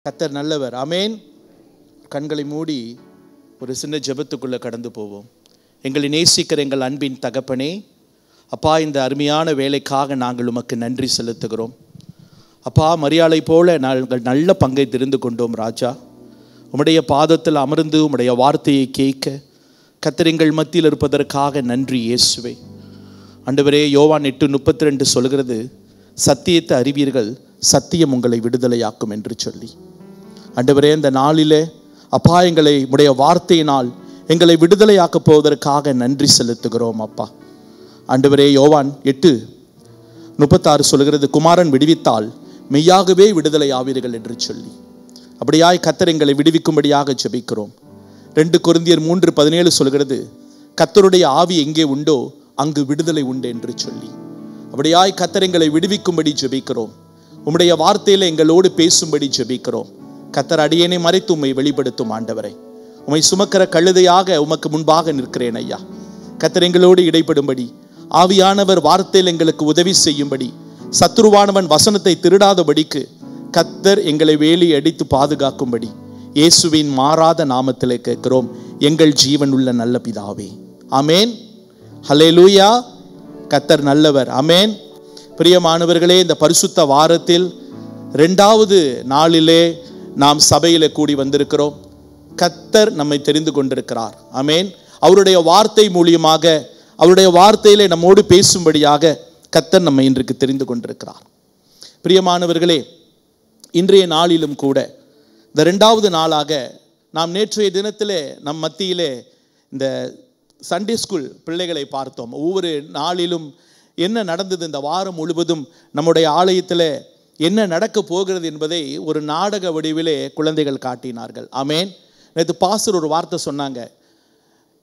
கர்த்தர் நல்லவர். ஆமேன். கண்களை மூடி ஒரு சின்ன ஜெபத்துக்குள்ளே கடந்து போவோம். எங்களை நேசிக்கிற எங்கள் அன்பின் தகப்பனே, அப்பா, இந்த அருமையான வேலைக்காக நாங்கள் உமக்கு நன்றி செலுத்துகிறோம். அப்பா, மரியாதை போல நாங்கள் நல்ல பங்கை தெரிந்து கொண்டோம் ராஜா. உம்முடைய பாதத்தில் அமர்ந்து உம்முடைய வார்த்தையை கேட்க கர்த்தர் எங்கள் மத்தியில் இருப்பதற்காக நன்றி இயேசுவே. ஆண்டவரே, யோவான் 8:32 சொல்கிறது, சத்தியத்தை அறிவீர்கள், சத்தியம் உங்களை விடுதலையாக்கும் என்று சொல்லி. ஆண்டவரே, இந்த நாளிலே அப்பா, எங்களை உடைய வார்த்தையினால் எங்களை விடுதலையாக்கப் போவதற்காக நன்றி செலுத்துகிறோம் அப்பா. ஆண்டவரே, யோவான் 8:36 சொல்கிறது, குமாரன் விடுவித்தால் மெய்யாகவே விடுதலை ஆவீர்கள் என்று சொல்லி. அப்படியாய் கர்த்தர் எங்களை விடுவிக்கும்படியாக ஜெபிக்கிறோம். 2 கொரிந்தியர் 3:17 சொல்கிறது, கர்த்தருடைய ஆவி எங்கே உண்டோ அங்கு விடுதலை உண்டு என்று சொல்லி. அப்படியாய் கர்த்தர் எங்களை விடுவிக்கும்படி ஜெபிக்கிறோம். உம்முடைய வார்த்தையில எங்களோடு பேசும்படி ஜெபிக்கிறோம். கர்த்தர், அடியேனை மறைத்து உம்மை வெளிப்படுத்தும் ஆண்டவரை. உம்மை சுமக்கிற கழுதையாக உமக்கு முன்பாக நிற்கிறேன் ஐயா. கர்த்தர் எங்களோடு இடைப்படும்படி, ஆவியானவர் வார்த்தையில் எங்களுக்கு உதவி செய்யும்படி, சத்துருவானவன் வசனத்தை திருடாதபடிக்கு கர்த்தர் எங்களை வேலி அடித்து பாதுகாக்கும்படி இயேசுவின் மாறாத நாமத்திலே கேட்கிறோம் எங்கள் ஜீவன் உள்ள நல்ல பிதாவே. ஆமேன். ஹல்லேலூயா. கர்த்தர் நல்லவர். ஆமேன். பிரியமானவர்களே, இந்த பரிசுத்த வாரத்தில் 2வது நாளிலே நாம் சபையிலே கூடி வந்திருக்கிறோம். கர்த்தர் நம்மை தெரிந்து கொண்டிருக்கிறார். ஆமேன். அவருடைய வார்த்தை மூலியமாக, அவருடைய வார்த்தையிலே நம்மோடு பேசும்படியாக கர்த்தர் நம்மை இன்றைக்கு தெரிந்து கொண்டிருக்கிறார். பிரியமானவர்களே, இன்றைய நாளிலும் கூட இந்த 2வது நாளாக நாம் நேற்றைய தினத்திலே நம் மத்தியிலே இந்த சண்டே ஸ்கூல் பிள்ளைகளை பார்த்தோம். ஒவ்வொரு நாளிலும் என்ன நடந்தது, இந்த வாரம் முழுவதும் நம்முடைய ஆலயத்தில் என்ன நடக்க போகிறது என்பதை ஒரு நாடக வடிவிலே குழந்தைகள் காட்டினார்கள். ஆமேன். நேற்று பாஸ்டர் ஒரு வார்த்தை சொன்னாங்க,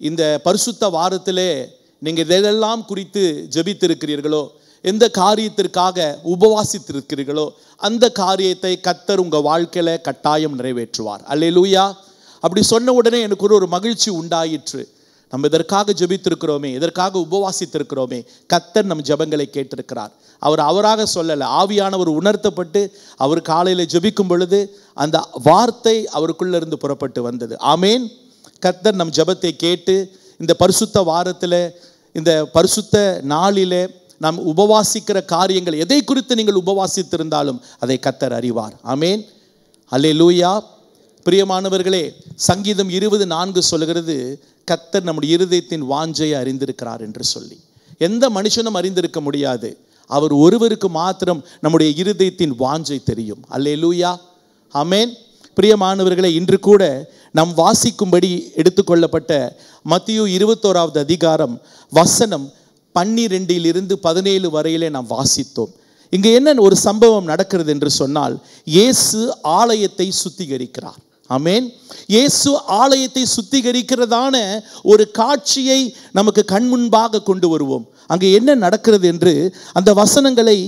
இந்த பரிசுத்த வாரத்திலே நீங்கள் எதெல்லாம் குறித்து ஜெபித்திருக்கிறீர்களோ, எந்த காரியத்திற்காக உபவாசித்திருக்கிறீர்களோ, அந்த காரியத்தை கர்த்தர் உங்கள் வாழ்க்கையில் கட்டாயம் நிறைவேற்றுவார். அல்லேலூயா. அப்படி சொன்ன உடனே எனக்கு ஒரு மகிழ்ச்சி உண்டாயிற்று. நம்ம இதற்காக ஜெபித்திருக்கிறோமே, இதற்காக உபவாசித்திருக்கிறோமே, கர்த்தர் நம் ஜெபங்களை கேட்டிருக்கிறார். அவர் அவராக சொல்லலை, ஆவியானவர் உணர்த்தப்பட்டு அவர் காலையில் ஜெபிக்கும் பொழுது அந்த வார்த்தை அவருக்குள்ள இருந்து புறப்பட்டு வந்தது. ஆமேன். கர்த்தர் நம் ஜெபத்தை கேட்டு இந்த பரிசுத்த வாரத்தில், இந்த பரிசுத்த நாளிலே நாம் உபவாசிக்கிற காரியங்கள் எதை குறித்து நீங்கள் உபவாசித்திருந்தாலும் அதை கர்த்தர் அறிவார். ஆமேன். அல்லேலூயா. பிரியமானவர்களே, சங்கீதம் 20:4 சொல்கிறது, கர்த்தர் நம்முடைய இருதயத்தின் வாஞ்சையை அறிந்திருக்கிறார் என்று சொல்லி. எந்த மனுஷனும் அறிந்திருக்க முடியாது, அவர் ஒருவருக்கு மாத்திரம் நம்முடைய இருதயத்தின் வாஞ்சை தெரியும். அல்லேலூயா. ஆமேன். பிரியமானவர்களே, இன்று கூட நாம் வாசிக்கும்படி எடுத்துக்கொள்ளப்பட்ட மத்தேயு 21வது அதிகாரம் வசனம் 12 17 வரையிலே நாம் வாசித்தோம். இங்கே என்ன ஒரு சம்பவம் நடக்கிறது என்று சொன்னால், இயேசு ஆலயத்தை சுத்திகரிக்கிறார். ஆமேன். இயேசு ஆலயத்தை சுத்திகரிக்கிறதான ஒரு காட்சியை நமக்கு கண் முன்பாக கொண்டு வருவோம். அங்கே என்ன நடக்கிறது என்று அந்த வசனங்களை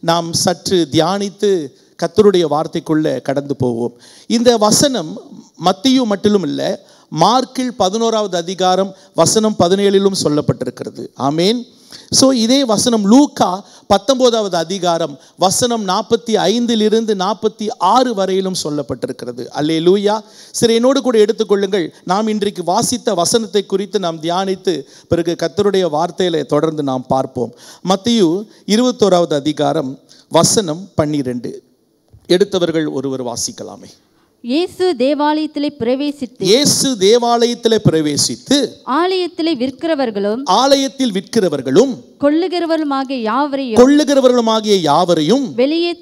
நாம் சற்று தியானித்து கர்த்தருடைய வார்த்தைக்குள்ளே கடந்து போவோம். இந்த வசனம் மத்தேயு மட்டும் இல்லை, மார்க்கில் 11வது அதிகாரம் வசனம் 17 சொல்லப்பட்டிருக்கிறது. ஆமேன். ஸோ இதே வசனம் லூக்கா 19வது அதிகாரம் வசனம் 45 46 வரையிலும் சொல்லப்பட்டிருக்கிறது. அல்லேலூயா. சரி, என்னோடு கூட எடுத்துக்கொள்ளுங்கள். நாம் இன்றைக்கு வாசித்த வசனத்தை குறித்து நாம் தியானித்து பிறகு கர்த்தருடைய வார்த்தையில தொடர்ந்து நாம் பார்ப்போம். மத்தேயு 21வது அதிகாரம் வசனம் 12 எடுத்தவர்கள் ஒருவர் வாசிக்கலாமே. இயேசு தேவாலயத்திலே பிரவேசித்து ஆலயத்தில் விற்கிறவர்களும் கொள்ளுகிறவர்களுமாகிய யாவரையும் வெளியே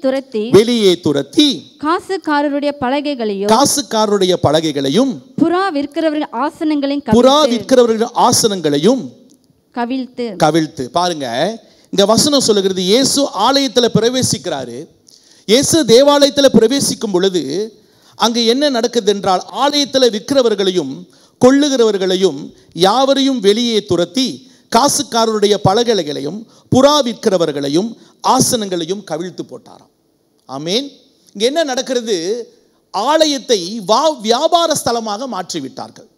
துரத்தி காசுக்காரருடைய பலகைகளையும் புறா விற்கிறவர்கள் ஆசனங்களையும் கவிழ்த்து. பாருங்க, இந்த வசனம் சொல்லுகிறது, இயேசு ஆலயத்தில் பிரவேசிக்கிறாரு. இயேசு தேவாலயத்தில் பிரவேசிக்கும் பொழுது அங்கு என்ன நடக்குது என்றால், ஆலயத்தில் விற்கிறவர்களையும் கொள்ளுகிறவர்களையும் யாவரையும் வெளியே துரத்தி காசுக்காரருடைய பலகைகளையும் புறா விற்கிறவர்களையும் ஆசனங்களையும் கவிழ்த்து போட்டாராம். ஆமேன். இங்கே என்ன நடக்கிறது, ஆலயத்தை வியாபார ஸ்தலமாக மாற்றிவிட்டார்கள்.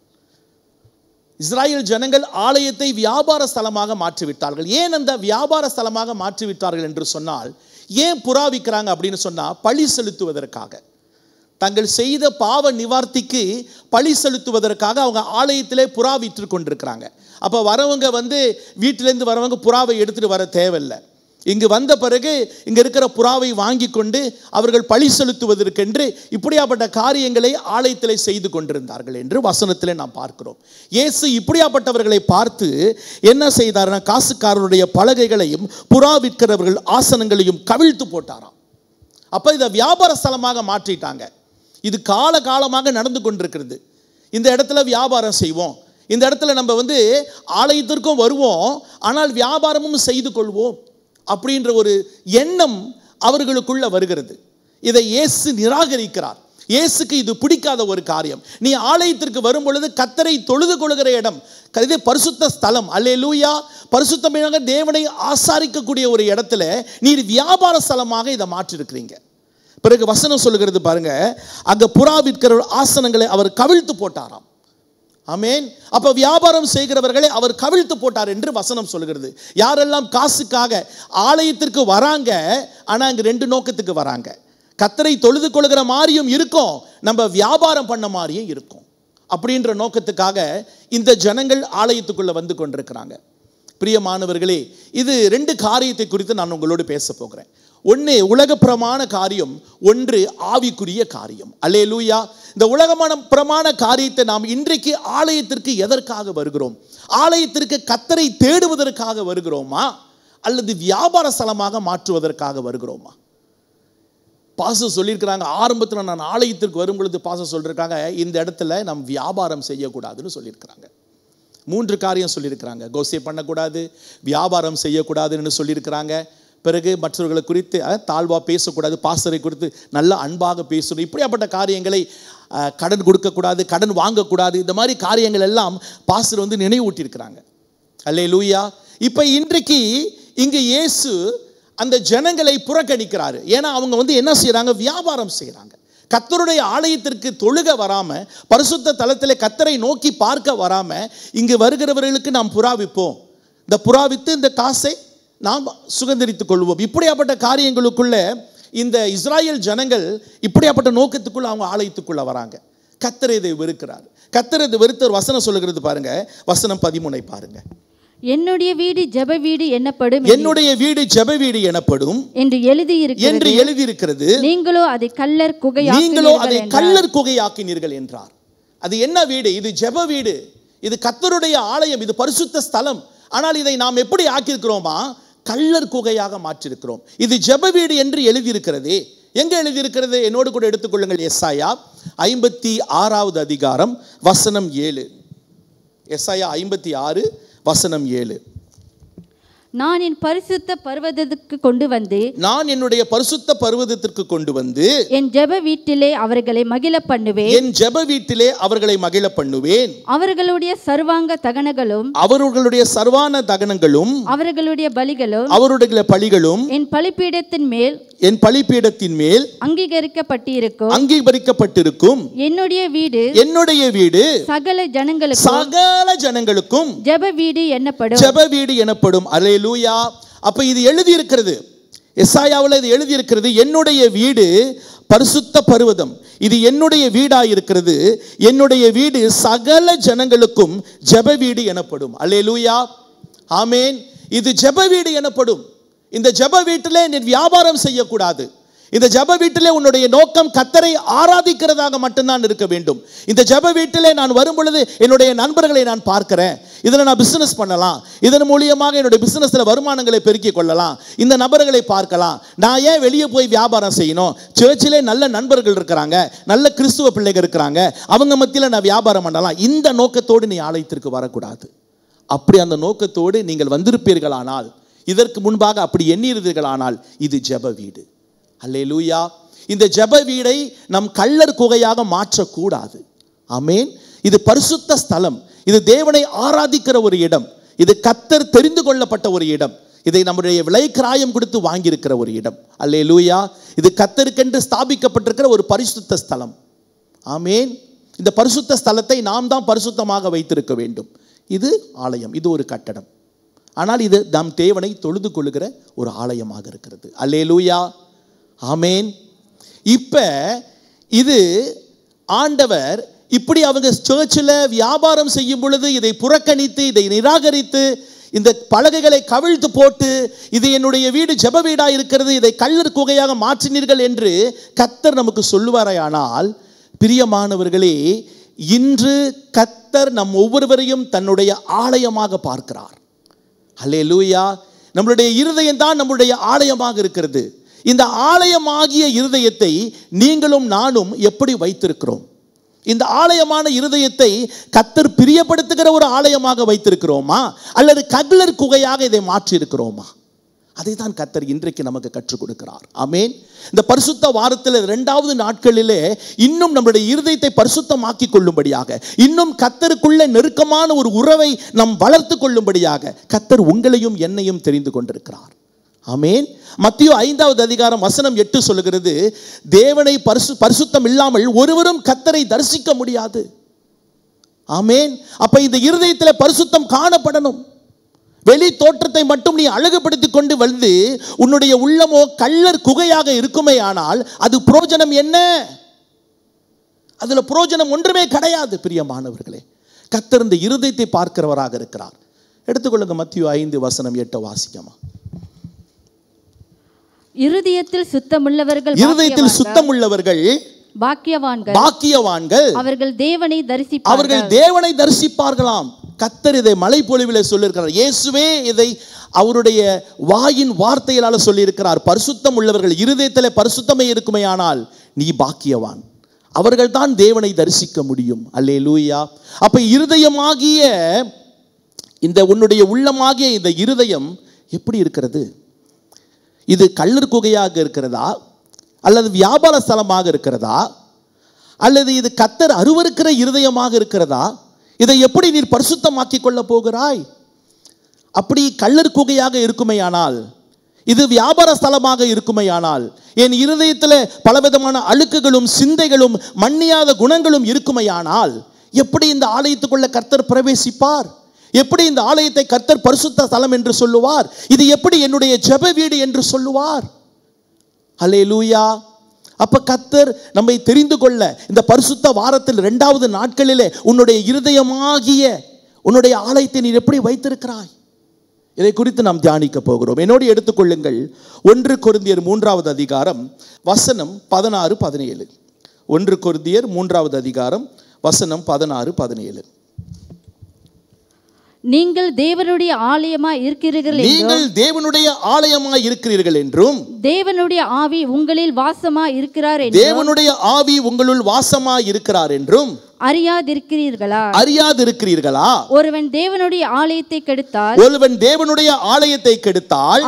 இஸ்ராயேல் ஜனங்கள் ஆலயத்தை வியாபார ஸ்தலமாக மாற்றிவிட்டார்கள். ஏன் அந்த வியாபார ஸ்தலமாக மாற்றிவிட்டார்கள் என்று சொன்னால், ஏன் புறா விற்கிறாங்க அப்படின்னு சொன்னால், பழி செலுத்துவதற்காக. தங்கள் செய்த பாவ நிவார்த்திக்கு பழி செலுத்துவதற்காக அவங்க ஆலயத்திலே புறா விற்று கொண்டிருக்கிறாங்க. அப்போ வரவங்க வீட்டிலேருந்து வரவங்க புறாவை எடுத்துகிட்டு வர தேவையில்லை. இங்கு வந்த பிறகு இங்கே இருக்கிற புறாவை வாங்கி கொண்டு அவர்கள் பழி செலுத்துவதற்கென்று இப்படியாப்பட்ட காரியங்களை ஆலயத்தில் செய்து கொண்டிருந்தார்கள் என்று வசனத்தில் நாம் பார்க்கிறோம். இயேசு இப்படியாப்பட்டவர்களை பார்த்து என்ன செய்தார்னா, காசுக்காரருடைய பலகைகளையும் புறா விற்கிறவர்கள் ஆசனங்களையும் கவிழ்த்து போட்டாராம். அப்போ இதை வியாபார ஸ்தலமாக மாற்றிட்டாங்க. இது காலகாலமாக நடந்து கொண்டிருக்கிறது. இந்த இடத்துல வியாபாரம் செய்வோம், இந்த இடத்துல நம்ம ஆலயத்திற்கும் வருவோம், ஆனால் வியாபாரமும் செய்து கொள்வோம் அப்படின்ற ஒரு எண்ணம் அவர்களுக்குள்ள வருகிறது. இதை இயேசு நிராகரிக்கிறார். இயேசுக்கு இது பிடிக்காத ஒரு காரியம். நீ ஆலயத்திற்கு வரும் பொழுது கர்த்தரை தொழுது கொள்கிற இடம், இது பரிசுத்த ஸ்தலம். அல்லேலூயா. பரிசுத்தமாக தேவனை ஆசாரிக்கக்கூடிய ஒரு இடத்துல நீர் வியாபார ஸ்தலமாக இதை மாற்றிருக்கிறீங்க. பிறகு வசனம் சொல்லுகிறது பாருங்க, அங்க புறா விற்கிற ஆசனங்களை அவர் கவிழ்த்து போட்டாராம். ஆமென். அப்ப வியாபாரம் செய்கிறவர்களை அவர் கவிழ்த்து போட்டார் என்று வசனம் சொல்கிறது. யாரெல்லாம் காசுக்காக ஆலயத்திற்கு வராங்க, ஆனா அங்க ரெண்டு நோக்கத்துக்கு வராங்க. கர்த்தரை தொழுது கொள்கிற மாதிரியும் இருக்கும், நம்ம வியாபாரம் பண்ண மாதிரியும் இருக்கும். அப்படின்ற நோக்கத்துக்காக இந்த ஜனங்கள் ஆலயத்துக்குள்ள வந்து கொண்டிருக்கிறாங்க. பிரியமானவர்களே, இது ரெண்டு காரியத்தை குறித்து நான் உங்களோடு பேச போகிறேன். ஒன்று உலகப்பிரமாண காரியம், ஒன்று ஆவிக்குரிய காரியம். அல்லேலூயா. இந்த உலகப்பிரமாண காரியத்தை நாம் இன்றைக்கு ஆலயத்திற்கு எதற்காக வருகிறோம்? ஆலயத்திற்கு கர்த்தரை தேடுவதற்காக வருகிறோமா, அல்லது வியாபார ஸ்தலமாக மாற்றுவதற்காக வருகிறோமா? பாஸ்டர் சொல்லியிருக்கிறாங்க, ஆரம்பத்தில் நான் ஆலயத்திற்கு வரும் பொழுது பாஸ்டர் சொல்லியிருக்காங்க, இந்த இடத்துல நாம் வியாபாரம் செய்யக்கூடாதுன்னு சொல்லியிருக்கிறாங்க. 3 காரியம் சொல்லியிருக்கிறாங்க. கோசை பண்ணக்கூடாது, வியாபாரம் செய்யக்கூடாதுன்னு சொல்லியிருக்கிறாங்க. பிறகு மற்றவர்களை குறித்து தாழ்வாக பேசக்கூடாது, பாஸ்டரை குறித்து நல்ல அன்பாக பேசணும், இப்படியாப்பட்ட காரியங்களை, கடன் கொடுக்கக்கூடாது, கடன் வாங்கக்கூடாது, இந்த மாதிரி காரியங்கள் எல்லாம் பாஸ்டர் நினைவூட்டியிருக்கிறாங்க. அல்லேலூயா. இப்போ இன்றைக்கு இங்கே இயேசு அந்த ஜனங்களை புறக்கணிக்கிறாரு. ஏன்னா அவங்க என்ன செய்கிறாங்க? வியாபாரம் செய்கிறாங்க. கர்த்தருடைய ஆலயத்திற்கு தொழுக வராம, பரிசுத்த தலத்தில் கர்த்தரை நோக்கி பார்க்க வராம, இங்கு வருகிறவர்களுக்கு நாம் புறாவிப்போம், இந்த புறாவித்து இந்த காசை நாம் சுதந்திரித்துக் கொள்வோம். இப்படியாப்பட்ட காரியங்களுக்குள்ள இந்த இஸ்ராயேல் ஜனங்கள் இப்படியாப்பட்ட நோக்கத்துக்குள்ள அவங்க ஆலயத்துக்குள்ள வராங்க. கர்த்தர் இதை வெறுக்கிறார். கர்த்தர் இதை வெறுத்த ஒரு வசனம் சொல்லுகிறது பாருங்க, வசனம் 13 பாருங்க. என்னுடைய வீடு ஜெப வீடு எனப்படும், என்னுடைய வீடு ஜெப வீடு எனப்படும் என்று எழுதியிருக்கிறது, நீங்களோ அதை கல்லர் குகையாக்கினீர்கள் என்றார். அது என்ன வீடு? இது ஜெப வீடு, இது கர்த்தருடைய ஆலயம், இது பரிசுத்த ஸ்தலம். ஆனால் இதை நாம் எப்படி ஆக்கியிருக்கிறோமா? கல்லர் குகையாக மாற்றிருக்கிறோம். இது ஜெப வீடு என்று எழுதியிருக்கிறது. எங்க எழுதியிருக்கிறது? என்னோடு கூட எடுத்துக்கொள்ளுங்கள். எசாயா 56வது அதிகாரம் வசனம் 7. எசாயா 56 வசனம் 7. நான் என் பரிசுத்த பர்வதத்திற்கு கொண்டு வந்து, நான் என்னுடைய பரிசுத்த பர்வதத்திற்கு கொண்டு வந்து என் ஜெப வீட்டிலே அவர்களை மகிழ பண்ணுவேன், என் ஜெப வீட்டிலே அவர்களை மகிழ பண்ணுவேன். அவர்களுடைய சர்வாங்க தகனங்களும், அவர்களுடைய சர்வான தகனங்களும், அவர்களுடைய பலிகளும், அவருடைய பலிகளும் என் பலிபீடத்தின் மேல், என் பலிபீடத்தின் மேல் அங்கீகரிக்கப்பட்டிருக்கும். என்னுடைய வீடு சகல ஜனங்களுக்கும் ஜெப வீடு எனப்படும். அல்லேலூயா. அப்ப இது எழுதி இருக்கிறது, எசாயாவில் இது எழுதி இருக்கிறது, என்னுடைய வீடு பரிசுத்த பர்வதம், இது என்னுடைய வீடாயிருக்கிறது, என்னுடைய வீடு சகல ஜனங்களுக்கும் ஜெப வீடு எனப்படும். அல்லேலூயா. ஆமென். இது ஜெப வீடு எனப்படும். இந்த ஜெப வீட்டிலே நீ வியாபாரம் செய்யக்கூடாது. இந்த ஜெப வீட்டிலே உன்னுடைய நோக்கம் கர்த்தரை ஆராதிக்கிறதாக மட்டும்தான் இருக்க வேண்டும். இந்த ஜெப வீட்டிலே நான் வரும் பொழுது என்னுடைய நண்பர்களை நான் பார்க்கிறேன், இதில் நான் பிசினஸ் பண்ணலாம், இதன் மூலியமாக என்னுடைய பிசினஸ்ல வருமானங்களை பெருக்கிக் கொள்ளலாம், இந்த நபர்களை பார்க்கலாம், நான் ஏன் வெளியே போய் வியாபாரம் செய்யணும்? சர்ச்சிலே நல்ல நண்பர்கள் இருக்கிறாங்க, நல்ல கிறிஸ்துவ பிள்ளைகள் இருக்கிறாங்க, அவங்க மத்தியில் நான் வியாபாரம் பண்ணலாம். இந்த நோக்கத்தோடு நீ ஆலயத்திற்கு வரக்கூடாது. அப்படி அந்த நோக்கத்தோடு நீங்கள் வந்திருப்பீர்களானால், இதற்கு முன்பாக அப்படி எண்ணியிருந்தீர்களானால், இது ஜெப வீடு. அல்லேலூயா. இந்த ஜெப வீடை நம் கல்லர் குகையாக மாற்றக்கூடாது. ஆமென். இது பரிசுத்த ஸ்தலம், இது தேவனை ஆராதிக்கிற ஒரு இடம், இது கர்த்தர் தெரிந்து கொள்ளப்பட்ட ஒரு இடம், இதை நம்முடைய விலை கிராயம் கொடுத்து வாங்கியிருக்கிற ஒரு இடம். அல்லேலூயா. இது கர்த்தருக்கென்று ஸ்தாபிக்கப்பட்டிருக்கிற ஒரு பரிசுத்த ஸ்தலம். ஆமென். இந்த பரிசுத்த ஸ்தலத்தை நாம் தான் பரிசுத்தமாக வைத்திருக்க வேண்டும். இது ஆலயம், இது ஒரு கட்டடம், ஆனால் இது நம் தேவனை தொழுது கொள்ளுகிற ஒரு ஆலயமாக இருக்கிறது. அல்லேலூயா. ஆமென். இப்ப இது ஆண்டவர் இப்படி அவங்க சர்ச்சில் வியாபாரம் செய்யும் பொழுது இதை புறக்கணித்து, இதை நிராகரித்து, இந்த பலகைகளை கவிழ்த்து போட்டு, இது என்னுடைய வீடு ஜெப வீடா இருக்கிறது, இதை கல்லர் குகையாக மாற்றினீர்கள் என்று கர்த்தர் நமக்கு சொல்லுவாரையானால், பிரியமானவர்களே, இன்று கர்த்தர் நம் ஒவ்வொருவரையும் தன்னுடைய ஆலயமாக பார்க்கிறார். அல்லேலூயா. நம்மளுடைய இருதயம் தான் நம்முடைய ஆலயமாக இருக்கிறது. இந்த ஆலயமாகிய இருதயத்தை நீங்களும் நானும் எப்படி வைத்திருக்கிறோம்? இந்த ஆலயமான இருதயத்தை கர்த்தர் பிரியப்படுத்துகிற ஒரு ஆலயமாக வைத்திருக்கிறோமா, அல்லது கல்லர் குகையாக இதை மாற்றி இருக்கிறோமா? அதை தான் கர்த்தர் இன்றைக்கு நமக்கு கற்றுக் கொடுக்கிறார். ஆமென். இந்த பரிசுத்த வாரத்தில் 2வது நாட்களிலே இன்னும் நம்முடைய இருதயத்தை பரிசுத்தமாக்கி கொள்ளும்படியாக, இன்னும் கர்த்தருக்குள்ள நெருக்கமான ஒரு உறவை நாம் வளர்த்து கொள்ளும்படியாக கர்த்தர் உங்களையும் என்னையும் தெரிந்து கொண்டிருக்கிறார். ஆமென். மத்தேயு 5வது அதிகாரம் வசனம் 8 சொல்லுகிறது, தேவனை பரிசுத்தம் இல்லாமல் ஒருவரும் கர்த்தரை தரிசிக்க முடியாது. ஆமென். அப்ப இந்த இருதயத்தில் பரிசுத்தம் காணப்படணும். வெளி தோற்றத்தை மட்டும் நீ அழகுபடுத்திக் கொண்டு வந்து உன்னுடைய உள்ளமோ கல்லர் குகையாக இருக்குமே ஆனால் அது பிரயோஜனம் என்ன? அதுல பிரயோஜனம் ஒன்றுமே கிடையாது. பிரியமானவர்களே, கர்த்தர் இந்த இருதயத்தை பார்க்கிறவராக இருக்கிறார். எடுத்துக்கொள்ளுங்க மத்தேயு 5 வசனம் 8 வாசிக்கமா. இருதயத்தில் சுத்தமுள்ளவர்கள் பாக்கியவான்கள், அவர்கள் தேவனை தரிசிப்பார்களாம். கர்த்தர் இதை மலைப்பொழிவிலே சொல்லியிருக்கிறார். இயேசுவே இதை அவருடைய வாயின் வார்த்தைகளால் சொல்லியிருக்கிறார். பரிசுத்தம் உள்ளவர்கள், இருதயத்திலே பரிசுத்தமே இருக்குமேயானால் நீ பாக்கியவான், அவர்கள் தான் தேவனை தரிசிக்க முடியும். அல்லேலூயா. அப்ப இருதயமாகிய இந்த உன்னுடைய உள்ளமாகிய இந்த இருதயம் எப்படி இருக்கிறது? இது கல்லர் குகையாக இருக்கிறதா, அல்லது வியாபார ஸ்தலமாக இருக்கிறதா, அல்லது இது கர்த்தர் அருவருக்கிற இருதயமாக இருக்கிறதா? இதை எப்படி நீர் பரிசுத்தமாக்கி கொள்ள போகிறாய்? அப்படி கல்லர் குகையாக இருக்குமேயானால், இது வியாபார ஸ்தலமாக இருக்குமேயானால், என் இருதயத்தில் பலவிதமான அழுக்குகளும் சிந்தைகளும் மன்னியாத குணங்களும் இருக்குமேயானால், எப்படி இந்த ஆலயத்துக்குள்ள கர்த்தர் பிரவேசிப்பார்? எப்படி இந்த ஆலயத்தை கர்த்தர் பரிசுத்த ஸ்தலம் என்று சொல்லுவார்? இது எப்படி என்னுடைய ஜெப வீடு என்று சொல்லுவார்? அல்லேலூயா. அப்ப கர்த்தர் நம்மை தெரிந்து கொள்ள இந்த பரிசுத்த வாரத்தில் 2வது நாட்களிலே உன்னுடைய இருதயமாகிய உன்னுடைய ஆலயத்தை நீ எப்படி வைத்திருக்கிறாய்? இதை குறித்து நாம் தியானிக்க போகிறோம். என்னோடு எடுத்துக்கொள்ளுங்கள் 1 கொரிந்தியர் 3வது அதிகாரம் வசனம் 16, 17. 1 கொரிந்தியர் 3வது அதிகாரம் வசனம் 16, 17. நீங்கள் தேவனுடைய ஆலயமாய் இருக்கிறீர்கள் என்றும் தேவனுடைய ஆவி உங்களில் வாசமாய் இருக்கிறார் என்றும் அறியாதிருக்கிறீர்களா? ஒருவன் தேவனுடைய ஆலயத்தை கெடுத்தால்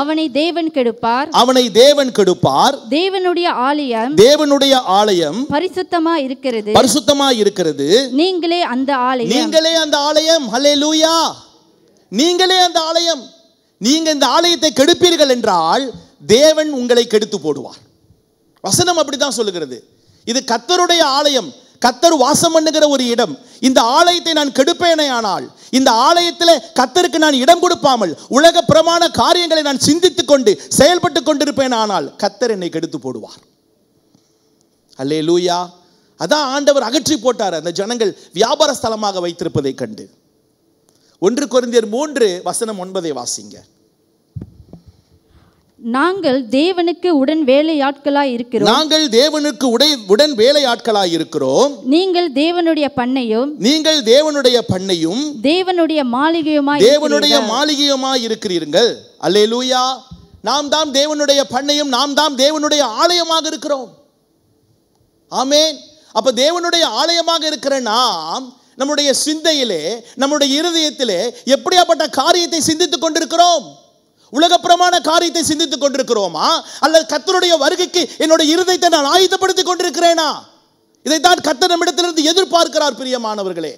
அவனை தேவன் கெடுப்பார். தேவனுடைய ஆலயம் பரிசுத்தமாய் இருக்கிறது. நீங்களே அந்த ஆலயம். ஹல்லேலூயா. நீங்களே அந்த ஆலயம். நீங்க இந்த ஆலயத்தை கெடுப்பீர்கள் என்றால் தேவன் உங்களை கெடுத்து போடுவார். வசனம் அப்படித்தான் சொல்லுகிறது. இது கர்த்தருடைய ஆலயம், கர்த்தர் வாசம் பண்ணுகிற ஒரு இடம். இந்த ஆலயத்தை நான் கெடுப்பேனேயானால், இந்த ஆலயத்தில் கர்த்தருக்கு நான் இடம் கொடுப்பாமல் உலக பிரமாண காரியங்களை நான் சிந்தித்துக் கொண்டு செயல்பட்டு கொண்டிருப்பேனானால் கர்த்தர் என்னை கெடுத்து போடுவார். அல்லேலூயா. அதான் ஆண்டவர் அகற்றி போட்டார் அந்த ஜனங்கள் வியாபார ஸ்தலமாக வைத்திருப்பதை கண்டு. 1 கொரிந்தியர் 3 வசனம் 9 வாசிங்க. நாங்கள் தேவனுக்கு உடன் வேலையாட்களாய் இருக்கிறோம். நீங்கள் தேவனுடைய பண்ணையும் தேவனுடைய மாளிகையுமாய் இருக்கிறீர்கள். அல்லேலூயா. நாம் தான் தேவனுடைய பண்ணையும், நாம் தான் தேவனுடைய ஆலயமாக இருக்கிறோம். ஆமென். அப்ப தேவனுடைய ஆலயமாக இருக்கிற நாம் நம்முடைய சிந்தையிலே, நம்முடைய இருதயத்திலே எப்படியாப்பட்ட காரியத்தை சிந்தித்துக் கொண்டிருக்கிறோம்? உலக பிரமாண காரியத்தை சிந்தித்துக் கொண்டிருக்கிறோமா, அல்லது கர்த்தருடைய வருகைக்கு என்னுடைய இருதயத்தை நான் ஆயத்தப்படுத்திக் கொண்டிருக்கிறேனா? இதைத்தான் கர்த்தர் நம்மிடத்திலிருந்து எதிர்பார்க்கிறார். பிரியமானவர்களே,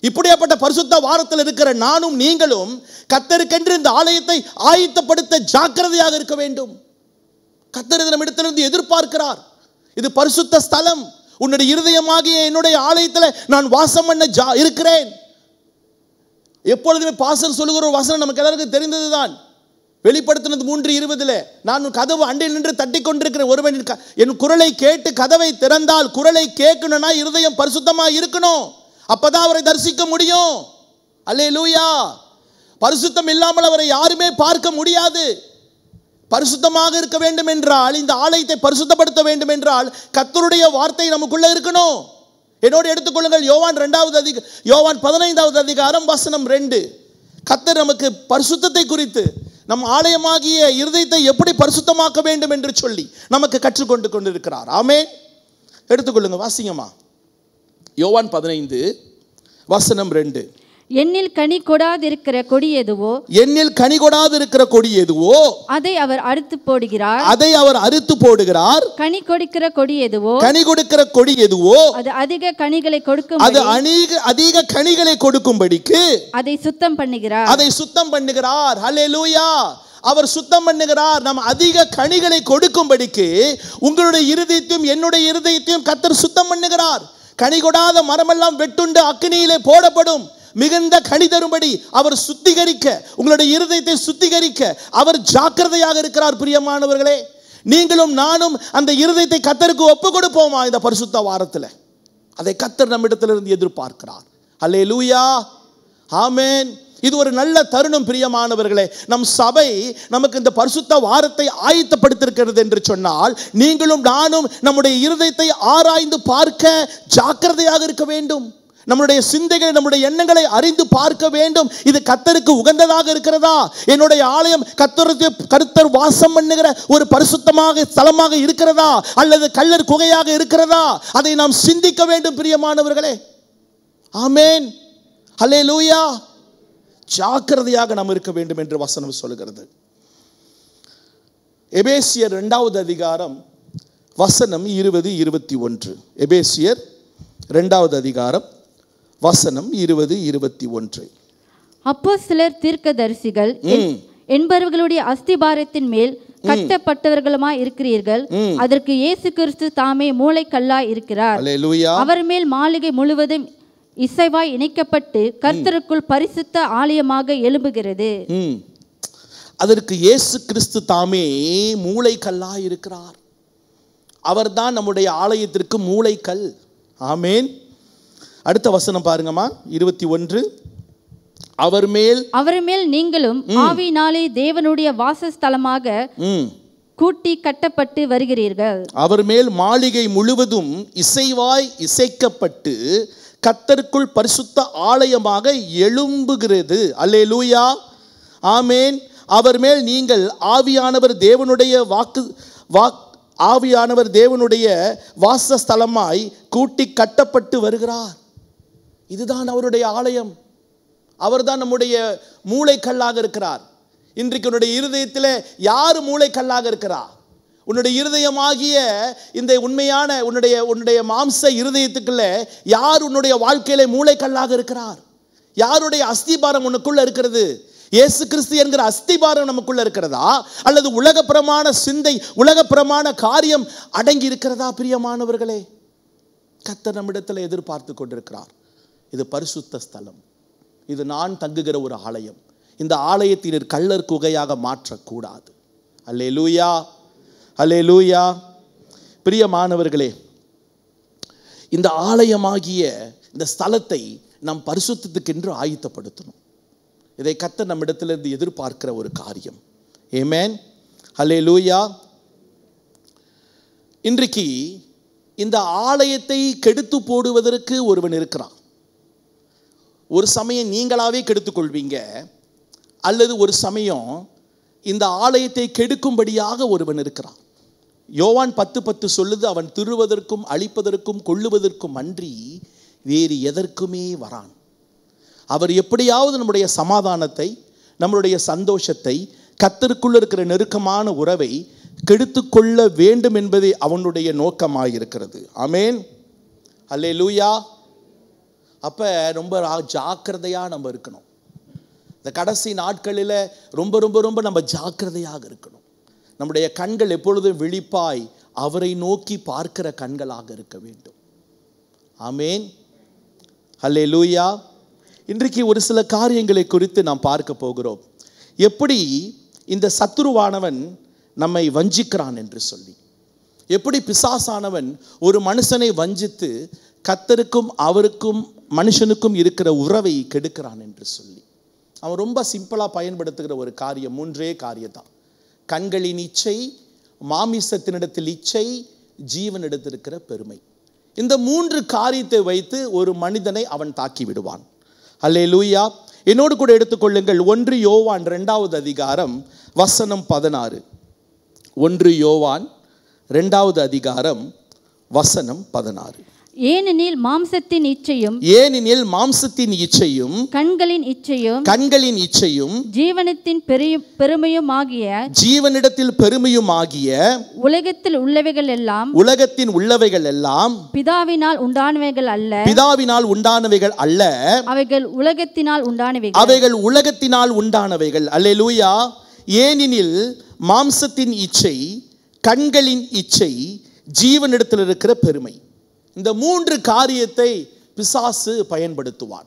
இப்படியாப்பட்ட பரிசுத்த வாரத்தில் இருக்கிற நானும் நீங்களும் கர்த்தருக்கென்று இந்த ஆலயத்தை ஆயத்தப்படுத்த ஜாக்கிரதையாக இருக்க வேண்டும். கர்த்தர் நம்மிடத்திலிருந்து எதிர்பார்க்கிறார். இது பரிசுத்த ஸ்தலம். உன்னுடைய இருதயமாகிய என்னுடைய ஆலயத்தில் நான் வாசம் பண்ண இருக்கிறேன். எப்பொழுதுமே பாஸ்டர் சொல்லுகிற ஒரு வசனம் நமக்கு எல்லாருக்கும் தெரிந்ததுதான். வெளிப்படுத்தினது 3:20, நான் கதவு அண்டையில் நின்று தட்டி கொண்டிருக்கிற ஒருவன் என் குரலை கேட்டு கதவை திறந்தால், குரலை கேட்கணும்னா இருதயம் பரிசுத்தமா இருக்கணும், அப்பதான் அவரை தரிசிக்க முடியும். அல்லேலூயா. பரிசுத்தம் இல்லாமல் அவரை யாருமே பார்க்க முடியாது. பரிசுத்தமாக இருக்க வேண்டும் என்றால், இந்த ஆலயத்தை பரிசுத்தப்படுத்த வேண்டும் என்றால் கர்த்தருடைய வார்த்தை நமக்குள்ள இருக்கணும். என்னோடு எடுத்துக்கொள்ளுங்கள் யோவான் 15வது அதிகாரம் வசனம் 2. கர்த்தர் நமக்கு பரிசுத்தத்தை குறித்து, நம் ஆலயமாகிய இருதயத்தை எப்படி பரிசுத்தமாக்க வேண்டும் என்று சொல்லி நமக்கு கற்றுக்கொண்டு கொண்டிருக்கிறார். ஆமென். எடுத்துக்கொள்ளுங்க, வாசிங்கம்மா. யோவான் 15 வசனம் 2. என்னில் கனி கொடாதிருக்கிற கொடி எதுவோ, என்னில் கனி கொடாதிருக்கிற கொடி எதுவோ அதை அவர் அறுத்து போடுகிறார். அதை அவர் அறுத்து போடுகிறார். கனி கொடுக்கிற கொடி எதுவோ, கனி கொடுக்கிற கொடி எதுவோ அது அதிக கனிகளை கொடுக்கும், அது அதிக கனிகளை கொடுக்கும்படிக்கு அதை சுத்தம் பண்ணுகிறார். அதை சுத்தம் பண்ணுகிறார். ஹல்லேலூயா. அவர் சுத்தம் பண்ணுகிறார். நாம் அதிக கனிகளை கொடுக்கும்படிக்கு உங்களுடைய இருதயத்தையும் என்னுடைய இருதயத்தையும் கர்த்தர் சுத்தம் பண்ணுகிறார். கனி கொடாத மரமெல்லாம் வெட்டுண்டு அக்கினியிலே போடப்படும். மிகுந்த கனி தரும்படி அவர் சுத்திகரிக்க, உங்களுடைய இருதயத்தை சுத்திகரிக்க அவர் ஜாக்கிரதையாக இருக்கிறார். பிரியமானவர்களே, நீங்களும் நானும் அந்த இருதயத்தை கர்த்தருக்கு ஒப்பு கொடுப்போமா இந்த பரிசுத்த வாரத்தில்? அதை கர்த்தர் நம்மிடத்திலிருந்து எதிர்பார்க்கிறார். அல்லேலூயா. ஆமென். இது ஒரு நல்ல தருணம் பிரியமானவர்களே. நம் சபை நமக்கு இந்த பரிசுத்த வாரத்தை ஆயத்தப்படுத்திருக்கிறது என்று சொன்னால், நீங்களும் நானும் நம்முடைய இருதயத்தை ஆராய்ந்து பார்க்க ஜாக்கிரதையாக இருக்க வேண்டும். நம்முடைய சிந்தைகளை, நம்முடைய எண்ணங்களை அறிந்து பார்க்க வேண்டும். இது கர்த்தருக்கு உகந்ததாக இருக்கிறதா? என்னுடைய ஆலயம் கர்த்தர் வாசம் பண்ணுகிற ஒரு பரிசுத்தமாக ஸ்தலமாக இருக்கிறதா, அல்லது கள்ளர் குகையாக இருக்கிறதா? அதை நாம் சிந்திக்க வேண்டும் பிரியமானவர்களே. ஆமென். ஹல்லேலூயா. ஜாக்கிரதையாக நாம் இருக்க வேண்டும் என்று வசனம் சொல்கிறது. எபேசியர் 2வது அதிகாரம் வசனம் 20-21. எபேசியர் 2வது அதிகாரம் வசனம் 20-21. அப்போஸ்தலர் தீர்க்கதரிசிகள் என்பவர்களுடைய அஸ்திபாரத்தின் மேல் கட்டப்பட்டவர்களுமாய் இருக்கிறீர்கள். அதற்கு இயேசு கிறிஸ்து தாமே மூலைக்கல்லாய் இருக்கிறார். அல்லேலூயா. அவர் மேல் மாளிகை முழுவதும் இசைவாய் இணைக்கப்பட்டு கர்த்தருக்குள் பரிசுத்த ஆலயமாக எழும்புகிறது. அதற்கு இயேசு கிறிஸ்து தாமே மூலைக்கல்லாய் இருக்கிறார். அவர்தான் நம்முடைய ஆலயத்திற்கு மூலைக்கல். ஆமென். அடுத்த வசனம் பாருங்கம்மா, 21. அவர் மேல் நீங்களும் ஆவியினாலே தேவனுடைய வாசஸ்தலமாக கூட்டி கட்டப்பட்டு வருகிறீர்கள். அவர் மேல் மாளிகை முழுவதும் இசைவாய் இசைக்கப்பட்டு கர்த்தருக்குள் பரிசுத்த ஆலயமாக எழும்புகிறது. அல்லேலூயா. ஆமென். அவர் மேல் நீங்கள் ஆவியானவர் தேவனுடைய வாசஸ்தலமாய் கூட்டி கட்டப்பட்டு வருகிறார். இதுதான் அவருடைய ஆலயம். அவர்தான் நம்முடைய மூளைக்கல்லாக இருக்கிறார். இன்றைக்கு உன்னுடைய இருதயத்தில் யார் மூளைக்கல்லாக இருக்கிறார்? உன்னுடைய இருதயமாகிய இந்த உண்மையான உன்னுடைய மாம்ச இருதயத்துக்குள்ள யார் உன்னுடைய வாழ்க்கையில மூளைக்கல்லாக இருக்கிறார்? யாருடைய அஸ்திபாரம் உனக்குள்ள இருக்கிறது? இயேசு கிறிஸ்து என்கிற அஸ்திபாரம் நமக்குள்ள இருக்கிறதா, அல்லது உலகப்பிரமான சிந்தை, உலகப்பிரமான காரியம் அடங்கி இருக்கிறதா? பிரியமானவர்களே, கர்த்தர் நம்மிடத்தில் எதிர்பார்த்து கொண்டிருக்கிறார். இது பரிசுத்த ஸ்தலம். இது நான் தங்குகிற ஒரு ஆலயம். இந்த ஆலயத்தினர் கள்ளர் குகையாக மாற்றக்கூடாது. அல்லேலூயா. அல்லேலூயா. பிரியமானவர்களே, இந்த ஆலயமாகிய இந்த ஸ்தலத்தை நாம் பரிசுத்தத்துக்கென்று ஆயத்தப்படுத்தணும். இதை கர்த்தர் நம்மிடத்திலிருந்து எதிர்பார்க்கிற ஒரு காரியம். ஆமென். அல்லேலூயா. இன்றைக்கு இந்த ஆலயத்தை கெடுத்து போடுவதற்கு ஒருவன் இருக்கிறான். ஒரு சமயம் நீங்களாவே கெடுத்துக் கொள்வீங்க, அல்லது ஒரு சமயம் இந்த ஆலயத்தை கெடுக்கும்படியாக ஒருவன் இருக்கிறான். யோவான் 10:10 சொல்லுது, அவன் திருவதற்கும் அழிப்பதற்கும் கொள்ளுவதற்கும் அன்றி வேறு எதற்குமே வரான். அவர் எப்படியாவது நம்முடைய சமாதானத்தை, நம்முடைய சந்தோஷத்தை, கர்த்தருக்குள்ள இருக்கிற நெருக்கமான உறவை கெடுத்துக்கொள்ள வேண்டும் என்பதே அவனுடைய நோக்கமாயிருக்கிறது. ஆமென். அல்லேலூயா. அப்போ ரொம்ப ஜாக்கிரதையாக நம்ம இருக்கணும். இந்த கடைசி நாட்களில் ரொம்ப ரொம்ப ரொம்ப நம்ம ஜாக்கிரதையாக இருக்கணும். நம்முடைய கண்கள் எப்பொழுதும் விழிப்பாய் அவரை நோக்கி பார்க்கிற கண்களாக இருக்க வேண்டும். ஆமென். அல்லேலூயா. இன்றைக்கு ஒரு சில காரியங்களை குறித்து நாம் பார்க்க போகிறோம். எப்படி இந்த சத்துருவானவன் நம்மை வஞ்சிக்கிறான் என்று சொல்லி. எப்படி பிசாசானவன் ஒரு மனுஷனை வஞ்சித்து கர்த்தருக்கும் அவருக்கும் மனுஷனுக்கும் இருக்கிற உறவை கெடுக்கிறான் என்று சொல்லி. அவன் ரொம்ப சிம்பிளாக பயன்படுத்துகிற ஒரு காரியம் 3 காரியம்தான். கண்களின் இச்சை, மாமிசத்தினிடத்தில் இச்சை, ஜீவனிடத்திருக்கிற பெருமை. இந்த 3 காரியத்தை வைத்து ஒரு மனிதனை அவன் தாக்கி விடுவான். அல்லேலூயா. என்னோடு கூட எடுத்துக்கொள்ளுங்கள் 1 யோவான் 2வது அதிகாரம் வசனம் 16. 1 யோவான் 2வது அதிகாரம் வசனம் 16. ஏனெனில் மாம்சத்தின் இச்சையும் கண்களின் இச்சையும் ஜீவனிடத்தில் பெருமையும் ஆகிய உலகத்தில் உள்ளவைகள் எல்லாம் பிதாவினால் உண்டானவைகள் அல்ல, அவைகள் உலகத்தினால் உண்டானவைகள். அல்லேலூயா. ஏனெனில் மாம்சத்தின் இச்சை, கண்களின் இச்சை, ஜீவனிடத்தில் இருக்கிற பெருமை. இந்த 3 காரியத்தை பிசாசு பயன்படுத்துவான்.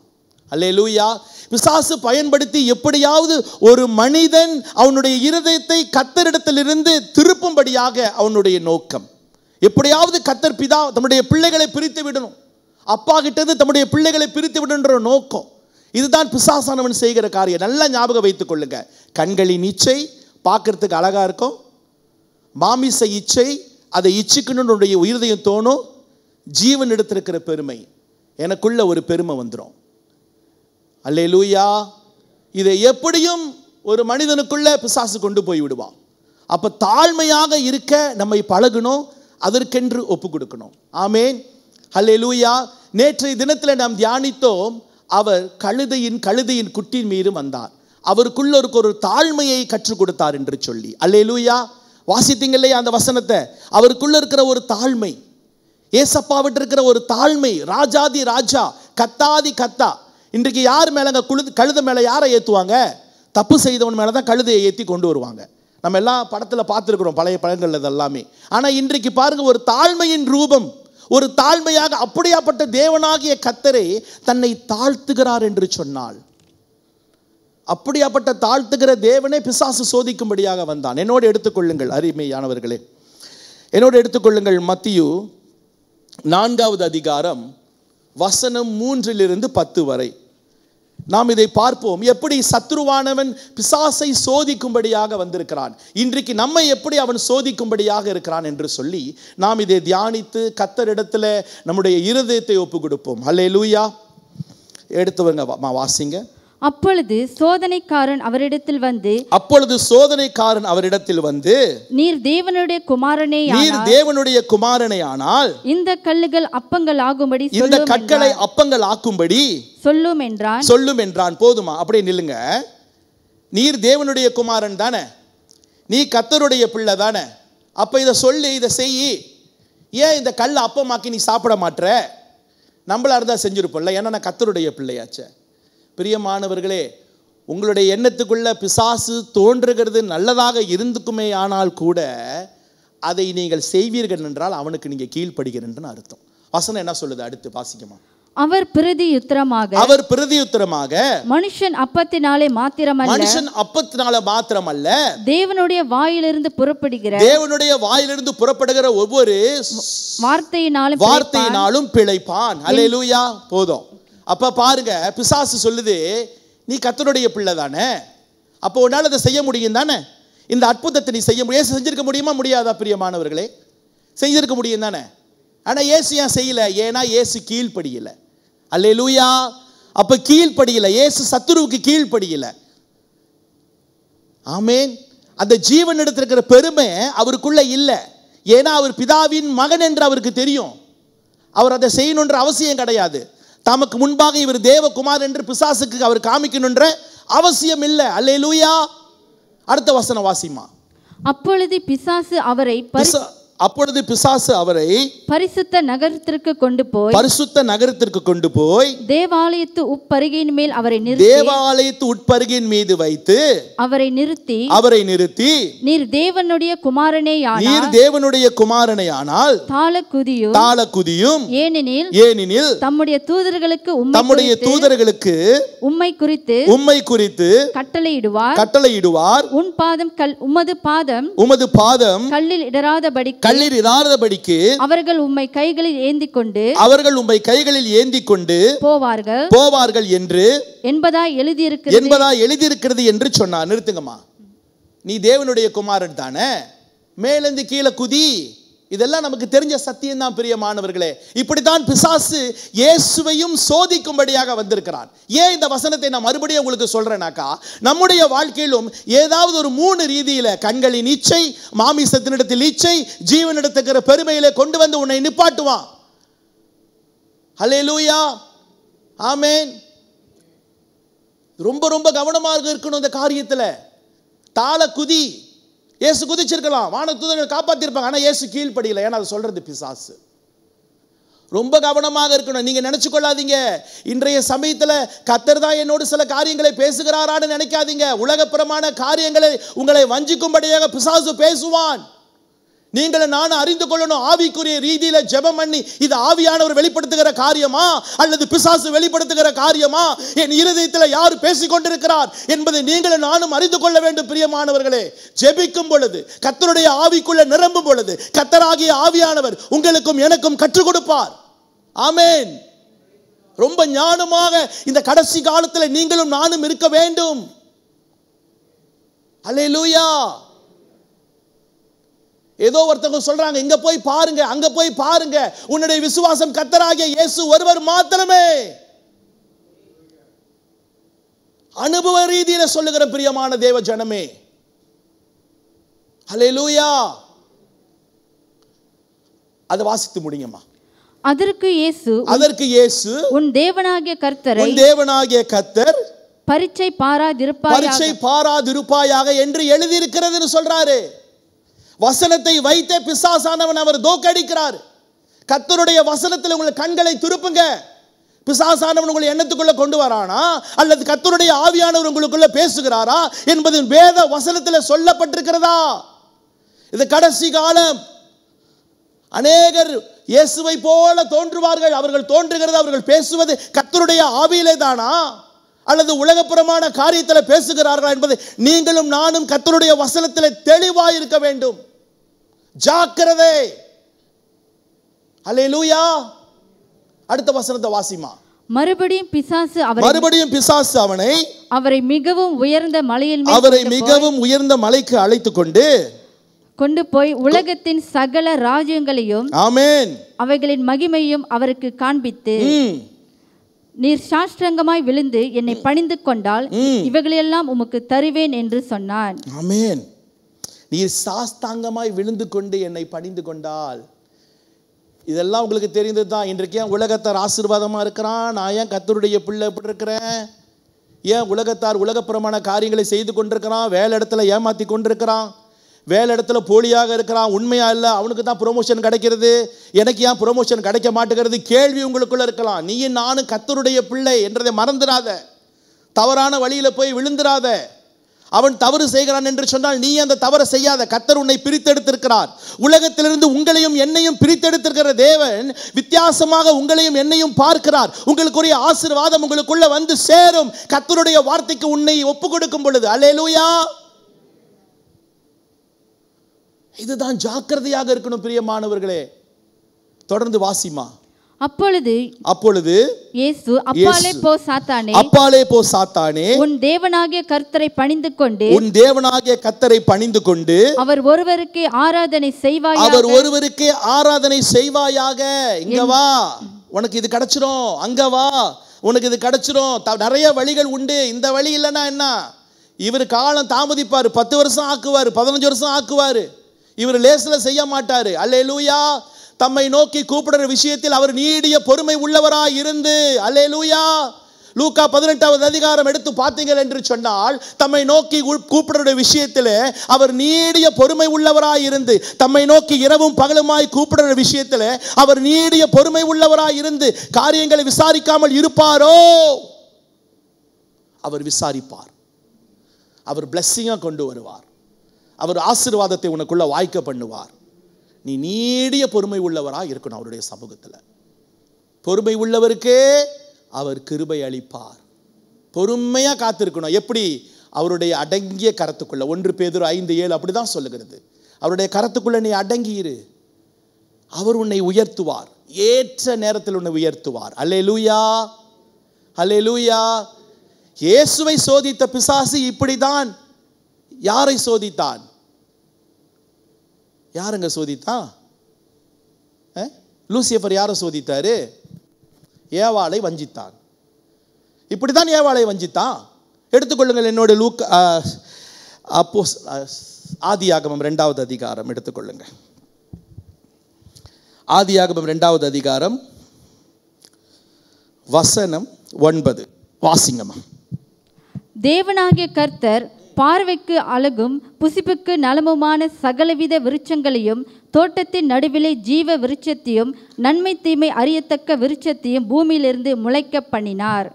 அல்லேலூயா. பிசாசு பயன்படுத்தி எப்படியாவது ஒரு மனிதன் அவனுடைய இருதயத்தை கர்த்தரிடத்திலிருந்து திருப்பும்படியாக அவனுடைய நோக்கம். எப்படியாவது கர்த்தர் பிதா தம்முடைய பிள்ளைகளை பிரித்து விடணும், அப்பா கிட்டது தம்முடைய பிள்ளைகளை பிரித்து விடணுன்ற நோக்கம். இதுதான் பிசாசானவன் செய்கிற காரியம். நல்லா ஞாபகம் வைத்துக் கொள்ளுங்க. கண்களின் இச்சை பார்க்கறதுக்கு அழகா இருக்கும், மாமிச இச்சை அதை இச்சிக்கணும்னுடைய இருதயம் தோணும், ஜீவன் எடுத்திருக்கிற பெருமை, எனக்குள்ள ஒரு பெருமை வந்துடும். அல்லேலூயா. இதை எப்படியும் ஒரு மனிதனுக்குள்ள பிசாசு கொண்டு போய் விடுவான். அப்ப தாழ்மையாக இருக்க நம்மை பழகணும், அதற்கென்று ஒப்பு கொடுக்கணும். ஆமேன். அல்லேலூயா. நேற்றைய தினத்தில் நாம் தியானித்தோம், அவர் கழுதையின் குட்டின் மீது வந்தார், அவருக்குள்ள ஒரு தாழ்மையை கற்றுக் கொடுத்தார் என்று சொல்லி. அல்லேலூயா. வாசித்தீங்க இல்லையா அந்த வசனத்தை? அவருக்குள்ள இருக்கிற ஒரு தாழ்மை, ஏசப்பாவிட்டு இருக்கிற ஒரு தாழ்மை, ராஜாதி ராஜா, கத்தாதி கத்தா. இன்றைக்கு யார் மேலங்க கழுதை மேல யாரை ஏற்றுவாங்க? தப்பு செய்தவன் மேல தான் கழுதையை ஏற்றி கொண்டு வருவாங்க. நம்ம எல்லாம் படத்தில் பார்த்துருக்கிறோம், பழைய படங்கள் இதெல்லாமே. ஆனால் இன்றைக்கு பாருங்க, ஒரு தாழ்மையின் ரூபம், ஒரு தாழ்மையாக அப்படியாப்பட்ட தேவனாகிய கர்த்தரை தன்னை தாழ்த்துகிறார் என்று சொன்னால், அப்படியாப்பட்ட தாழ்த்துகிற தேவனை பிசாசு சோதிக்கும்படியாக வந்தான். என்னோடு எடுத்துக்கொள்ளுங்கள் அருமையானவர்களே, என்னோடு எடுத்துக்கொள்ளுங்கள் மத்தியு 4வது அதிகாரம் வசனம் 3 - 10 வரை நாம் இதை பார்ப்போம். எப்படி சத்ருவானவன் பிசாசை சோதிக்கும்படியாக வந்திருக்கிறான், இன்றைக்கு நம்மை எப்படி அவன் சோதிக்கும்படியாக இருக்கிறான் என்று சொல்லி நாம் இதை தியானித்து கர்த்தரிடத்தில் நம்முடைய இருதயத்தை ஒப்பு கொடுப்போம். அல்லேலூயா. எடுத்துவங்க வாசிங்க. அப்பொழுது சோதனைக்காரன் அவரிடத்தில் வந்து நீர் தேவனுடைய குமாரனேயானால் இந்த கற்களை அப்பங்கள் ஆக்கும்படி சொல்லும் என்றான். போதுமா? அப்படியே நில்லுங்க. நீர் தேவனுடைய குமாரன் தானே, நீ கர்த்தருடைய பிள்ளை தானே, அப்ப இதை சொல்லி இதை செய். ஏன் இந்த கல்லை அப்பமாக்கி நீ சாப்பிட மாட்ற? நம்மளா இருந்தா செஞ்சிருப்போம்ல, ஏன்னா நான் கர்த்தருடைய பிள்ளையாச்சே. பிரியமானவர்களே, உங்களுடைய எண்ணத்துக்குள்ள பிசாசு தோன்றுகிறது நல்லதாக இருந்துக்குமே, ஆனால் கூட அதை நீங்கள் செய்வீர்கள் என்றால் அவனுக்கு நீங்க கீழ்ப்படுகிறீர்கள் அர்த்தம். வசனம் என்ன சொல்லுது? அடுத்து வாசிக்கமா. அவர் பிரதியுத்தரமாக மனுஷன் அப்பத்தினாலே மாத்திரமல்ல தேவனுடைய வாயிலிருந்து புறப்படுகிற ஒவ்வொரு வார்த்தையினாலும் பிழைப்பான். அல்லேலூயா. போதும். அப்ப பாருங்க, பிசாசு சொல்லுது நீ கர்த்தருடைய பிள்ளை தானே, அப்போ உன்னால அதை செய்ய முடியும் தானே, இந்த அற்புதத்தை நீ செய்ய முடியும். செஞ்சிருக்க முடியுமா? முடியாதா? பிரியமானவர்களே, செஞ்சிருக்க முடியும் தானே. ஆனா இயேசு ஏன் செய்யல? ஏன்னா இயேசு கீழ்ப்படியல. அல்லேலூயா. அப்ப கீழ்ப்படியல, இயேசு சத்துருவுக்கு கீழ்ப்படியல. ஆமேன். அந்த ஜீவன் எடுத்திருக்கிற பெருமை அவருக்குள்ள இல்லை. ஏன்னா அவர் பிதாவின் மகன் என்று அவருக்கு தெரியும். அவர் அதை செய்யணுன்ற அவசியம் கிடையாது. தமக்கு முன்பாக இவர் தேவகுமார் என்று பிசாசுக்கு அவர் காமிக்கணுன்ற அவசியம் இல்லை. அல்லேலூயா. அடுத்த வசனம் வாசிமா. அப்பொழுது பிசாசு அவரை அப்பொழுது பிசாசு அவரை பரிசுத்த நகரத்திற்கு கொண்டு போய் தேவாலயத்து உட்பருகையின் மேல் அவரை வைத்து அவரை நிறுத்தி நீர் தேவனுடைய குமாரனேயானால் தாள குதியும் ஏனெனில் தம்முடைய தூதர்களுக்கு உம்மை குறித்து கட்டளையிடுவார் உமது பாதம் கல்லில் இடாதபடிக்கு அவர்கள் உம்மை கைகளில் ஏந்தி கொண்டு போவார்கள் என்று என்பதாய் எழுதியிருக்கிறது என்று சொன்னார். நிறுத்துங்கம்மா, நீ தேவனுடைய குமாரன் தானே, மேலிருந்து கீழே குதி. இதெல்லாம் நமக்கு தெரிஞ்ச சத்தியம் தான் பிரியமானவர்களே. இப்படித்தான் பிசாசு இயேசுவையும் சோதிக்கும்படியாக வந்திருக்கிறான். ஏன் இந்த வசனத்தை நான் மறுபடியும் உங்களுக்கு சொல்றேனாக்கா, நம்முடைய வாழ்க்கையிலும் ஏதாவது ஒரு 3 ரீதியில கண்களின் இச்சை, மாமிசத்தினிடத்தில் இச்சை, ஜீவனிடத்துக்கிற பெருமையிலே கொண்டு வந்து உன்னை நிப்பாட்டுவான். ஹல்லேலூயா, ஆமென். ரொம்ப ரொம்ப கவனமாக இருக்கணும் இந்த காரியத்தில். தாள குதி. இயேசு குதிச்சிருக்கலாம், வானதூதர்கள் காப்பாத்திருப்பாங்க, ஆனா இயேசு கீழ்ப்படியல. ஏன்னா அது சொல்றது பிசாசு. ரொம்ப கவனமாக இருக்கணும். நீங்க நினைச்சு கொள்ளாதீங்க இன்றைய சமயத்துல கர்த்தர் தான் என்னோடு சில காரியங்களை பேசுகிறாரான்னு நினைக்காதீங்க. உலகப்புறமான காரியங்களை உங்களை வஞ்சிக்கும்படியாக பிசாசு பேசுவான். நீங்களை நானும் அறிந்து கொள்ளணும். ஆவிக்குரிய ரீதியில ஜெபம் பண்ணி இது ஆவியானவர் வெளிப்படுத்துகிற காரியமா அல்லது பிசாசு வெளிப்படுத்துகிற காரியமா, என் இருதயத்தில் யார் பேசிக் கொண்டிருக்கிறார் என்பதை நீங்களும் நானும் அறிந்து கொள்ள வேண்டும். பிரியமானவர்களே, ஜெபிக்கும் பொழுது கர்த்தருடைய ஆவிக்குள்ள நிரம்பும் பொழுது கர்த்தராகிய ஆவியானவர் உங்களுக்கும் எனக்கும் கற்றுக் கொடுப்பார். ஆமென். ரொம்ப ஞானமாக இந்த கடைசி காலத்தில் நீங்களும் நானும் இருக்க வேண்டும். அல்லேலூயா. ஏதோ ஒருத்தவங்க சொல்றாங்க, இங்க போய் பாருங்க, அங்க போய் பாருங்க. உன்னுடைய விசுவாசம் கர்த்தராகிய இயேசு ஒருவர் மாத்திரமே. அனுபவ ரீதியில சொல்லுகிற பிரியமான தேவ ஜனமே, ஹல்லேலூயா. அதை வாசித்து முடியுமா? அதற்கு இயேசு உன் தேவனாகிய கர்த்தர் பரீட்சை பாராதிருப்பாயாக என்று எழுதியிருக்கிறது சொல்றாரு. வசனத்தை வைத்தே பிசாசானவன் அவர் தோக்கடிக்கிறார். கர்த்தருடைய வசனத்தில் உங்கள் கண்களை திருப்புங்க. பிசாசானவன் உங்களை எண்ணத்துக்குள்ள கொண்டு வரானா அல்லது கர்த்தருடைய ஆவியானவர் உங்களுக்குள்ள பேசுகிறாரா என்பது வேத வசனத்தில் சொல்லப்பட்டிருக்கிறதா? இது கடைசி காலம். அநேகர் இயேசுவை போல தோன்றுவார்கள். அவர்கள் தோன்றுகிறது, அவர்கள் பேசுவது கர்த்தருடைய ஆவியிலே தானா அல்லது உலகப்புறமான காரியத்தில் பேசுகிறார்களா என்பது நீங்களும் நானும் கர்த்தருடைய வசனத்தில் தெளிவாய் இருக்க வேண்டும். ஜாக்கிரதை. அல்லேலூயா. அடுத்த வசனத்தை வாசிமா. மறுபடியும் பிசாசு அவரை மிகவும் உயர்ந்த மலைக்கு அழைத்துக் கொண்டு போய் உலகத்தின் சகல ராஜ்யங்களையும் ஆமென் அவைகளின் மகிமையும் அவருக்கு காண்பித்து, நீர் சாஷ்டாங்கமாய் விழுந்து என்னை பணிந்து கொண்டால் இவைகளெல்லாம் உமக்கு தருவேன் என்று சொன்னான். ஆமென். நீர் சாஷ்டாங்கமாய் விழுந்து கொண்டு என்னை பணிந்து கொண்டால், இதெல்லாம் உங்களுக்கு தெரிந்தது தான். இன்றைக்கு ஏன் உலகத்தார் ஆசீர்வாதமா இருக்கிறான், நான் ஏன் கர்த்தருடைய பிள்ளை எப்படி இருக்கிறேன், ஏன் உலகத்தார் உலகப்புறமான காரியங்களை செய்து கொண்டிருக்கிறான், வேலை இடத்துல ஏமாத்தி கொண்டிருக்கிறான், வேலை இடத்துல போலியாக இருக்கிறான், உண்மையா இல்லை, அவனுக்கு தான் ப்ரொமோஷன் கிடைக்கிறது, எனக்கு ஏன் ப்ரொமோஷன் கிடைக்க மாட்டேங்கிறது கேள்வி உங்களுக்குள்ள இருக்கலாம். நீயும் நானும் கர்த்தருடைய பிள்ளை என்றதை மறந்துடாத. தவறான வழியில போய் விழுந்துடாத. அவன் தவறு செய்கிறான் என்று சொன்னால் நீ அந்த தவறை செய்யாத. கர்த்தர் உன்னை பிரித்தெடுத்திருக்கிறார். உலகத்திலிருந்து உங்களையும் என்னையும் பிரித்தெடுத்திருக்கிற தேவன் வித்தியாசமாக உங்களையும் என்னையும் பார்க்கிறார். உங்களுக்குரிய ஆசீர்வாதம் உங்களுக்குள்ள வந்து சேரும் கர்த்தருடைய வார்த்தைக்கு உன்னை ஒப்பு கொடுக்கும் பொழுது. அல்லேலூயா. இதுதான் ஜாக்கிரதையாக இருக்கணும் பிரியமானவர்களே. தொடர்ந்து வாசிமா. அப்பொழுது இயேசு அப்பாலே போ சாத்தானே, உன் தேவனாகிய கர்த்தரை பணிந்து கொண்டு அவர் ஒருவருக்கே ஆராதனை செய்வாயாக. இங்க வா, உனக்கு இது கிடைச்சிரும். அங்க வா, உனக்கு இது கிடைச்சிரும். நிறைய வழிகள் உண்டு. இந்த வழி இல்லைன்னா என்ன? இவர் காலம் தாமதிப்பார். 10 வருஷம் ஆக்குவார், 15 வருஷம் ஆக்குவார். இவர் லேசில் செய்ய மாட்டாரு. அல்லேலூயா. தம்மை நோக்கி கூப்பிடுற விஷயத்தில் அவர் நீடிய பொறுமை உள்ளவராய் இருந்து, அல்லேலூயா, லூக்கா 18வது அதிகாரம் எடுத்து பார்த்தீங்கள் என்று சொன்னால், தம்மை நோக்கி கூப்பிடுற விஷயத்தில் அவர் நீடிய பொறுமை உள்ளவராய் இருந்து, தம்மை நோக்கி இரவும் பகலுமாய் கூப்பிடுற விஷயத்தில் அவர் நீடிய பொறுமை உள்ளவராய் இருந்து காரியங்களை விசாரிக்காமல் இருப்பாரோ? அவர் விசாரிப்பார். அவர் பிளெஸ்ஸிங்கா கொண்டு வருவார். அவர் ஆசீர்வாதத்தை உனக்குள்ள வாய்க்க பண்ணுவார். நீ நீடிய பொறுமை உள்ளவராய் இருக்கணும். அவருடைய சமூகத்தில் பொறுமை உள்ளவருக்கே அவர் கிருபை அளிப்பார். பொறுமையா காத்திருக்கணும். எப்படி? அவருடைய அடங்கிய கரத்துக்குள்ள. 1 பேதுரு 5:7 அப்படிதான் சொல்லுகிறது. அவருடைய கரத்துக்குள்ள நீ அடங்கியிரு, அவர் உன்னை உயர்த்துவார். ஏற்ற நேரத்தில் உன்னை உயர்த்துவார். அல்லேலூயா, அல்லேலூயா. இயேசுவை சோதித்த பிசாசு இப்படிதான். யாரை சோதித்தான்? யாருங்க சோதித்தான்? லூசிஃபர் யாரை சோதித்தாரு? ஏவாளை வஞ்சித்தான். இப்படித்தான் ஏவாளை வஞ்சித்தான். எடுத்துக்கொள்ளுங்கள் என்னோட ஆதியாகமம் 2வது அதிகாரம் எடுத்துக்கொள்ளுங்க. ஆதியாகமம் 2வது அதிகாரம் வசனம் 9 வாசிங்கம்மா. தேவனாகிய கர்த்தர் பார்வைக்கு அழகும் புசிப்புக்கு நலமுமான சகலவித விருட்சங்களையும் தோட்டத்தின் நடுவிலே ஜீவ விருட்சத்தையும் நன்மை தீமை அறியத்தக்க விருட்சத்தையும் பூமியிலிருந்து முளைக்க பண்ணினார்.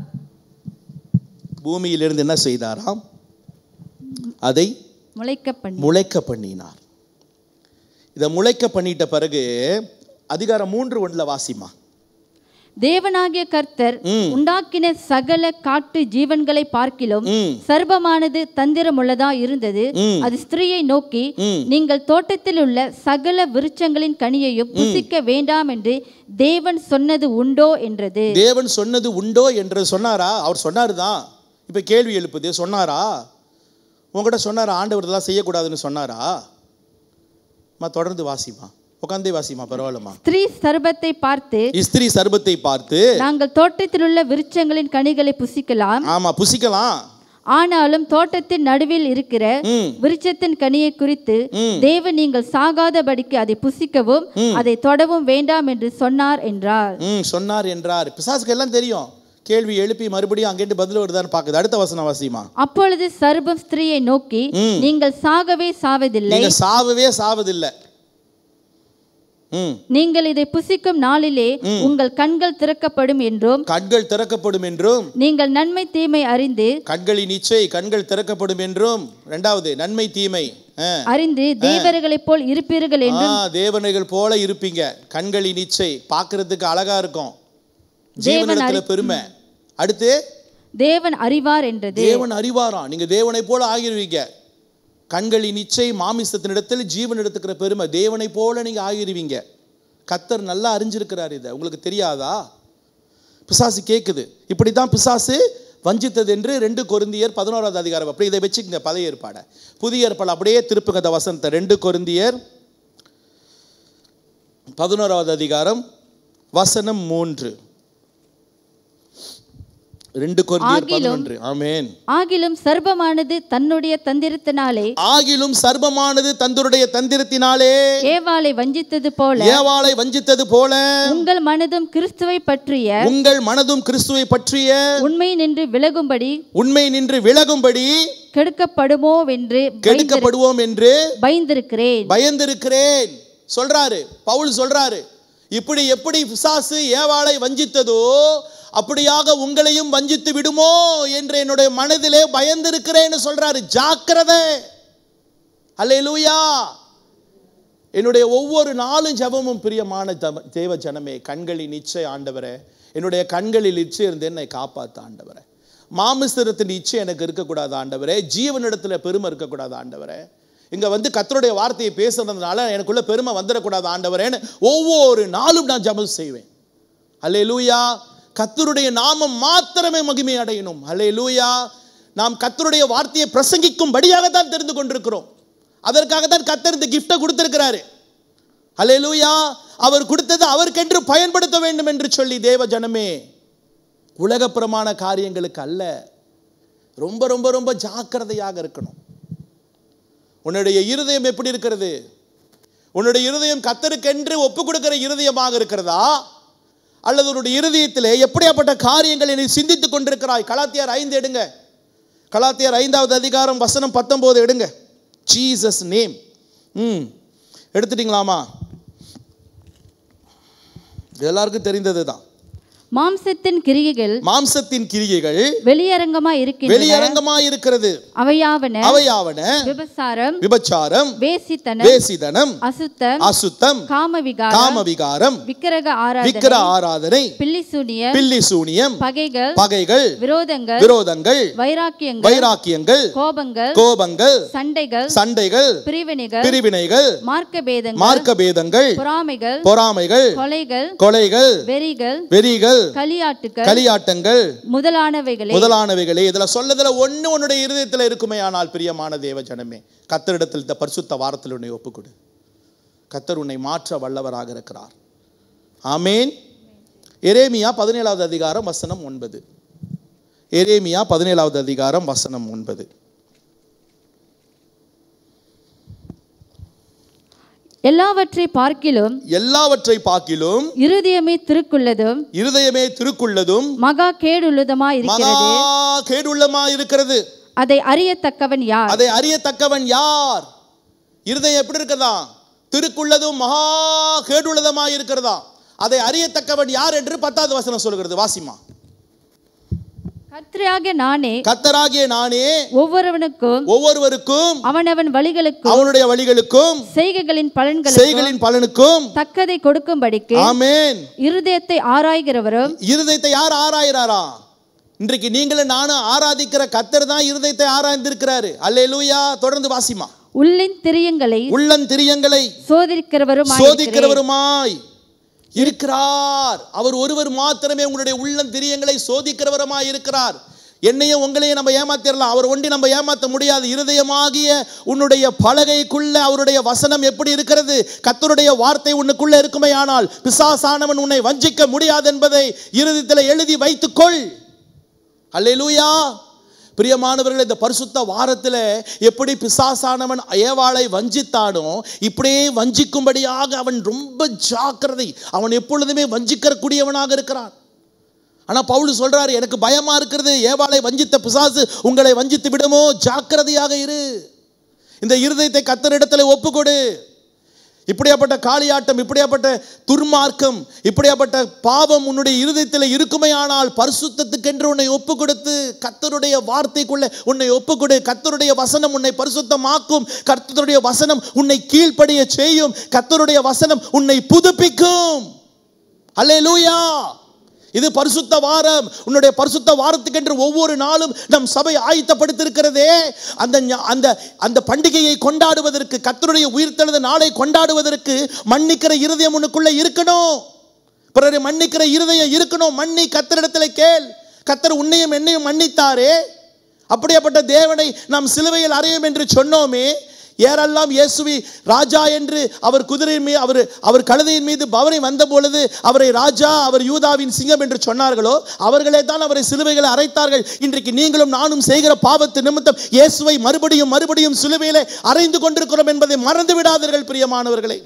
பூமியிலிருந்து என்ன செய்தாராம்? அதை முளைக்க பண்ணினார். இதை முளைக்க பண்ணிட்ட பிறகு அதிகாரம் 3:1 வாசிமா. தேவனாகிய கர்த்தர் உண்டாக்கின சகல காட்டு ஜீவன்களை பார்க்கிலும் சர்ப்பமானது தந்திரமுள்ளதா இருந்தது. அது ஸ்திரீயை நோக்கி, நீங்கள் தோட்டத்தில் உள்ள சகல விருட்சங்களின் கனியையும் புசிக்க வேண்டாம் என்று தேவன் சொன்னது உண்டோ என்றது. தேவன் சொன்னது உண்டோ என்று சொன்னாரா? அவர் சொன்னாருதான். இப்ப கேள்வி எழுப்புது. சொன்னாரா? உங்ககிட்ட சொன்னாரா? ஆண்டவர் இதெல்லாம் செய்யக்கூடாதுன்னு சொன்னாரா? தொடர்ந்து வாசிமா, உட்கார்ந்தே வாசிமா, பரவாயில்லமா. ஸ்திரீ சர்ப்பத்தை பார்த்து நாங்கள் தோட்டத்தில் உள்ள விருட்சங்களின் கனிகளை புசிக்கலாம். ஆமா, புசிக்கலாம். ஆனாலும் தோட்டத்தின் நடுவில் இருக்கிற விருட்சத்தின் கனியை குறித்து தேவன் நீங்கள் சாகாதபடிக்கு அதை புசிக்கவும் அதை தொடவும் வேண்டாம் என்று சொன்னார் என்றார். பிசாசுக்கு எல்லாம் தெரியும். கேள்வி எழுப்பி மறுபடியும் அங்கேட்டு பதில் வருதான்னு பாக்குது. அடுத்த வசனம் வாசிமா. அப்பொழுது சர்ப்பம் ஸ்திரீயை நோக்கி, நீங்கள் சாகவே சாவதில்லை. நீங்கள் இதை புசிக்கும் நாளிலே உங்கள் கண்கள் திறக்கப்படும் என்றும் நீங்கள் நன்மை தீமை அறிந்து, கண்களின் இச்சை கண்கள் திறக்கப்படும் என்றும், இரண்டாவது நன்மை தீமை அறிந்து தேவர்களைப் போல் இருப்பீர்கள் என்றும். தேவர்கள் போல இருப்பீங்க. கண்களின் இச்சை பார்க்கிறதுக்கு அழகா இருக்கும், ஜீவனிடத்துல பெருமை. அடுத்து தேவன் அறிவார் என்றது. தேவன் அறிவாரா? நீங்க தேவனை போல ஆகிருவீங்க. கண்களின் இச்சை மாமிசத்தினிடத்தில் ஜீவனிடத்துக்கிற பெருமை. தேவனை போல நீங்க ஆகிருவீங்க. கர்த்தர் நல்லா அறிஞ்சிருக்கிறார். இதை உங்களுக்கு தெரியாதா? பிசாசு கேட்குது. இப்படித்தான் பிசாசு வஞ்சித்தது என்று 2 கொரிந்தியர் 11வது அதிகாரம். அப்படி இதை வச்சுக்கங்க. பழைய ஏற்பாடை புதிய ஏற்பாடு அப்படியே திருப்புங்க. அந்த வசனத்தை 2 கொரிந்தியர் 11வது அதிகாரம் வசனம் 3. 2 கொரிந்தியர் 11. ஆமென். ஆகிலும் சர்ப்பமானது தன்னுடைய தந்திரத்தினாலே ஏவாளை வஞ்சித்தது போல உங்கள் மனதும் கிறிஸ்துவை பற்றிய உண்மை நின்று விலகும்படி கெடுக்கப்படுவோம் என்று பயந்திருக்கிறேன் சொல்றாரு பவுல். சொல்றாரு, இப்படி எப்படி பிசாசு ஏவாளை வஞ்சித்ததோ அப்படியாக உங்களையும் வஞ்சித்து விடுமோ என்று என்னுடைய மனதிலே பயந்திருக்கிறேன்னு சொல்றாரு. ஜாக்கிரதை. அல்லேலூயா. என்னுடைய ஒவ்வொரு நாளும் ஜெபமும் பிரியமான தேவ ஜனமே, கண்களின் இச்சை ஆண்டவரே, என்னுடைய கண்களில் இச்சை இருந்து என்னை காப்பாற்ற ஆண்டவரே. மாமிசத்தின் இச்சை எனக்கு இருக்கக்கூடாது ஆண்டவரே. ஜீவனிடத்துல பெருமை இருக்கக்கூடாது ஆண்டவரே. இங்க கர்த்தருடைய வார்த்தையை பேசுறதுனால எனக்குள்ள பெருமை வந்துடக்கூடாது ஆண்டவரேன்னு ஒவ்வொரு நாளும் நான் ஜெபம் செய்வேன். அல்லேலூயா. கர்த்தருடைய நாமம் மாத்திரமே மகிமை அடையணும். அல்லேலூயா. நாம் கர்த்தருடைய வார்த்தையை பிரசங்கிக்கும்படியாக தான் தெரிந்து கொண்டிருக்கிறோம். அதற்காக தான் கர்த்தர் இந்த கிஃப்ட்டை கொடுத்திருக்கிறாரு. அல்லேலூயா. அவர் கொடுத்தது அவருக்கென்று பயன்படுத்த வேண்டும் என்று சொல்லி தேவ ஜனமே, உலகப்பிரமாண காரியங்களுக்கு அல்ல. ரொம்ப ரொம்ப ரொம்ப ஜாக்கிரதையாக இருக்கணும். உன்னுடைய இருதயம் எப்படி இருக்கிறது? உன்னுடைய இருதயம் கர்த்தருக்கென்று ஒப்பு கொடுக்கிற இருதயமாக இருக்கிறதா, அல்லது உன்னுடைய இருதயத்திலே எப்படியாப்பட்ட காரியங்களை நீ சிந்தித்துக் கொண்டிருக்கிறாய்? கலாத்தியர் 5 எடுங்க. கலாத்தியர் 5வது அதிகாரம் வசனம் 19 எடுங்க. Jesus name. எடுத்துட்டீங்களாமா? எல்லாருக்கும் தெரிந்தது தான். மாம்சத்தின் கிரியைகள் வெளியரங்கமாய் இருக்கிறது. அவையாவன விபச்சாரம், வேசித்தனம், அசுத்தம், காமவிகாரம், விக்கிரக ஆராதனை, பில்லிசூனியம், பகைகள், விரோதங்கள், வைராக்கியங்கள், கோபங்கள், சண்டைகள், பிரிவினைகள், மார்க்கபேதங்கள், பொறாமைகள், கொலைகள், வெறிகள், களியாட்டங்கள் முதலானவைகளே. இதுல சொல்லதுல ஒண்ணு உன்னுடைய இருதயத்தில் இருக்குமே ஆனால் பிரியமான தேவ ஜனமே, கர்த்தரிடத்தில் இந்த பரிசுத்த வாரத்தில் உன்னை ஒப்புக்கொடு. கர்த்தர் உன்னை மாற்ற வல்லவராக இருக்கிறார். ஆமேன். எரேமியா 17வது அதிகாரம் வசனம் 9. எரேமியா 17வது அதிகாரம் வசனம் 9. எல்லாவற்றை பார்க்கிலும் இருதயமே திருக்குள்ளதும் மகா கேடுள்ளதுமாய் இருக்கிறது. அதை அறியத்தக்கவன் யார்? இருதயம் எப்படி இருக்கிறதா? திருக்குள்ளதும் மகா கேடுள்ளதுமாய் இருக்கிறதா. அதை அறியத்தக்கவன் யார் என்று 10வது வசனம் சொல்கிறது. வாசிமா. கர்த்தராகிய நானே ஒவ்வொருவருக்கும் அவனுடைய வழிகளுக்கும் செய்கைகளின் பலனுக்கும் தக்கதை கொடுக்கும்படிக்கு ஆமென் இருதயத்தை ஆராய்கிறவரும். இருதயத்தை யார் ஆராய்கிறாரா? இன்றைக்கு நீங்களும் நானும் ஆராதிக்கிற கர்த்தர் தான் இருதயத்தை ஆராய்ந்திருக்கிறாரு. அல்லேலூயா. தொடர்ந்து வாசிமா. உள்ளந்திரியங்களை சோதிக்கிறவருமாய் இருக்கிறார். அவர் ஒருவர் மாத்திரமே உங்களுடைய உள்ளந்திரியங்களை சோதிக்கிறவருமாய் இருக்கிறார். என்னையும் உங்களையும் நம்ம ஏமாத்திரலாம், அவர் ஒண்டி நம்ம ஏமாற்ற முடியாது. இருதயமாகிய உன்னுடைய பலகைக்குள்ள அவருடைய வசனம் எப்படி இருக்கிறது? கர்த்தருடைய வார்த்தை உன்னுக்குள்ள இருக்குமே ஆனால் பிசாசானவன் உன்னை வஞ்சிக்க முடியாது என்பதை இருதயத்தில் எழுதி வைத்துக்கொள். அல்லேலூயா. பிரியமானவர்கள், இந்த பரிசுத்த வாரத்தில் எப்படி பிசாசானவன் ஏவாளை வஞ்சித்தானோ இப்படியே வஞ்சிக்கும்படியாக அவன் ரொம்ப ஜாக்கிரதை. அவன் எப்பொழுதுமே வஞ்சிக்கக்கூடியவனாக இருக்கிறான். ஆனா பவுல் சொல்றாரு, எனக்கு பயமா இருக்கிறது, ஏவாளை வஞ்சித்த பிசாசு உங்களை வஞ்சித்து விடுமோ, ஜாக்கிரதையாக இரு. இந்த இருதயத்தை கர்த்தரிடத்தில் ஒப்புக்கொடு. இப்படியாப்பட்ட காளியாட்டம், இப்படியாப்பட்ட துர்மார்க்கம், இப்படியாப்பட்ட பாவம் உன்னுடைய இருதயத்தில் இருக்குமே ஆனால் பரிசுத்தத்துக்கென்று உன்னை ஒப்பு கொடுத்து கர்த்தருடைய வார்த்தைக்குள்ள உன்னை ஒப்புக்கொடு. கர்த்தருடைய வசனம் உன்னை பரிசுத்தமாக்கும். கர்த்தருடைய வசனம் உன்னை கீழ்ப்படிய செய்யும். கர்த்தருடைய வசனம் உன்னை புதுப்பிக்கும். அல்லேலூயா. இது பரிசுத்த வாரம். உன்னுடைய பரிசுத்த வாரத்துக்கென்று ஒவ்வொரு நாளும் நம் சபை ஆயத்தப்படுத்தியிருக்கிறதே, அந்த பண்டிகையை கொண்டாடுவதற்கு, கர்த்தருடைய உயிர்த்தெழுந்த நாளை கொண்டாடுவதற்கு மன்னிக்கிற இருதயம் உனக்குள்ள இருக்கணும். பிறரை மன்னிக்கிற இருதயம் இருக்கணும். மன்னி, கர்த்தரிடத்தில் கேள். கர்த்தர் உன்னையும் என்னையும் மன்னித்தாரே. அப்படியாப்பட்ட தேவனை நாம் சிலுவையில் அறையும் என்று சொன்னோமே. யாரெல்லாம் இயேசுவை ராஜா என்று அவர் குதிரையின் மீது அவர் கழுதையின் மீது பவனி வந்த பொழுது அவரை ராஜா, அவர் யூதாவின் சிங்கம் என்று சொன்னார்களோ அவர்களே தான் அவரை சிலுவைகளை அறைத்தார்கள். இன்றைக்கு நீங்களும் நானும் செய்கிற பாவத்து நிமித்தம் இயேசுவை மறுபடியும் சிலுவையிலே அறைந்து கொண்டிருக்கிறோம் என்பதை மறந்து விடாதீர்கள் பிரியமானவர்களே.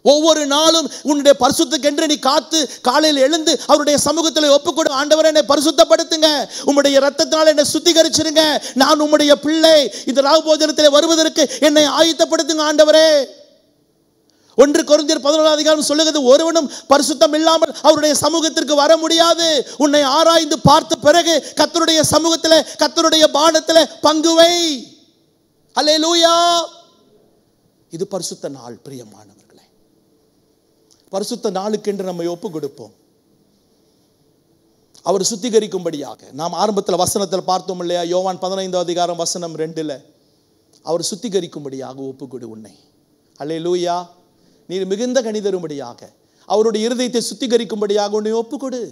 ஒவ்வொரு நாளும் உன்னுடைய பரிசுத்தத்துக்கென்று நீ காத்து காலையில் எழுந்து அவருடைய சமூகத்தில் ஒப்புக்கொடு. ஆண்டவரே, என்னை பரிசுத்தப்படுத்துங்க, உம்முடைய இரத்தத்தினால் என்னை சுத்திகரிச்சிருங்க, நான் உம்முடைய பிள்ளை, இந்த ராவு போஜனத்தில் வருவதற்கு என்னை ஆயத்தப்படுத்துங்க ஆண்டவரே. 1 கொரிந்தியர் 11 அதிகாரம் சொல்லுகிறது, ஒருவனும் பரிசுத்தம் இல்லாமல் அவருடைய சமூகத்திற்கு வர முடியாது. உன்னை ஆராய்ந்து பார்த்த பிறகு கர்த்தருடைய சமூகத்தில், கர்த்தருடைய பானத்தில் பங்குவை. அல்லேலூயா. இது பரிசுத்த நாள் பிரியமானவர்களே. பரிசுத்த நாளுக்கென்று நம்மை ஒப்பு கொடுப்போம். அவர் சுத்திகரிக்கும்படியாக. நாம் ஆரம்பத்தில் வசனத்தில் பார்த்தோம் இல்லையா, யோவான் 15 அதிகாரம் வசனம் 2ல் அவர் சுத்திகரிக்கும்படியாக ஒப்புக்கொடு உன்னை. அல்லேலூயா. நீர் மிகுந்த கனி தரும்படியாக அவருடைய இருதயத்தை சுத்திகரிக்கும்படியாக உன்னை ஒப்புக்கொடு.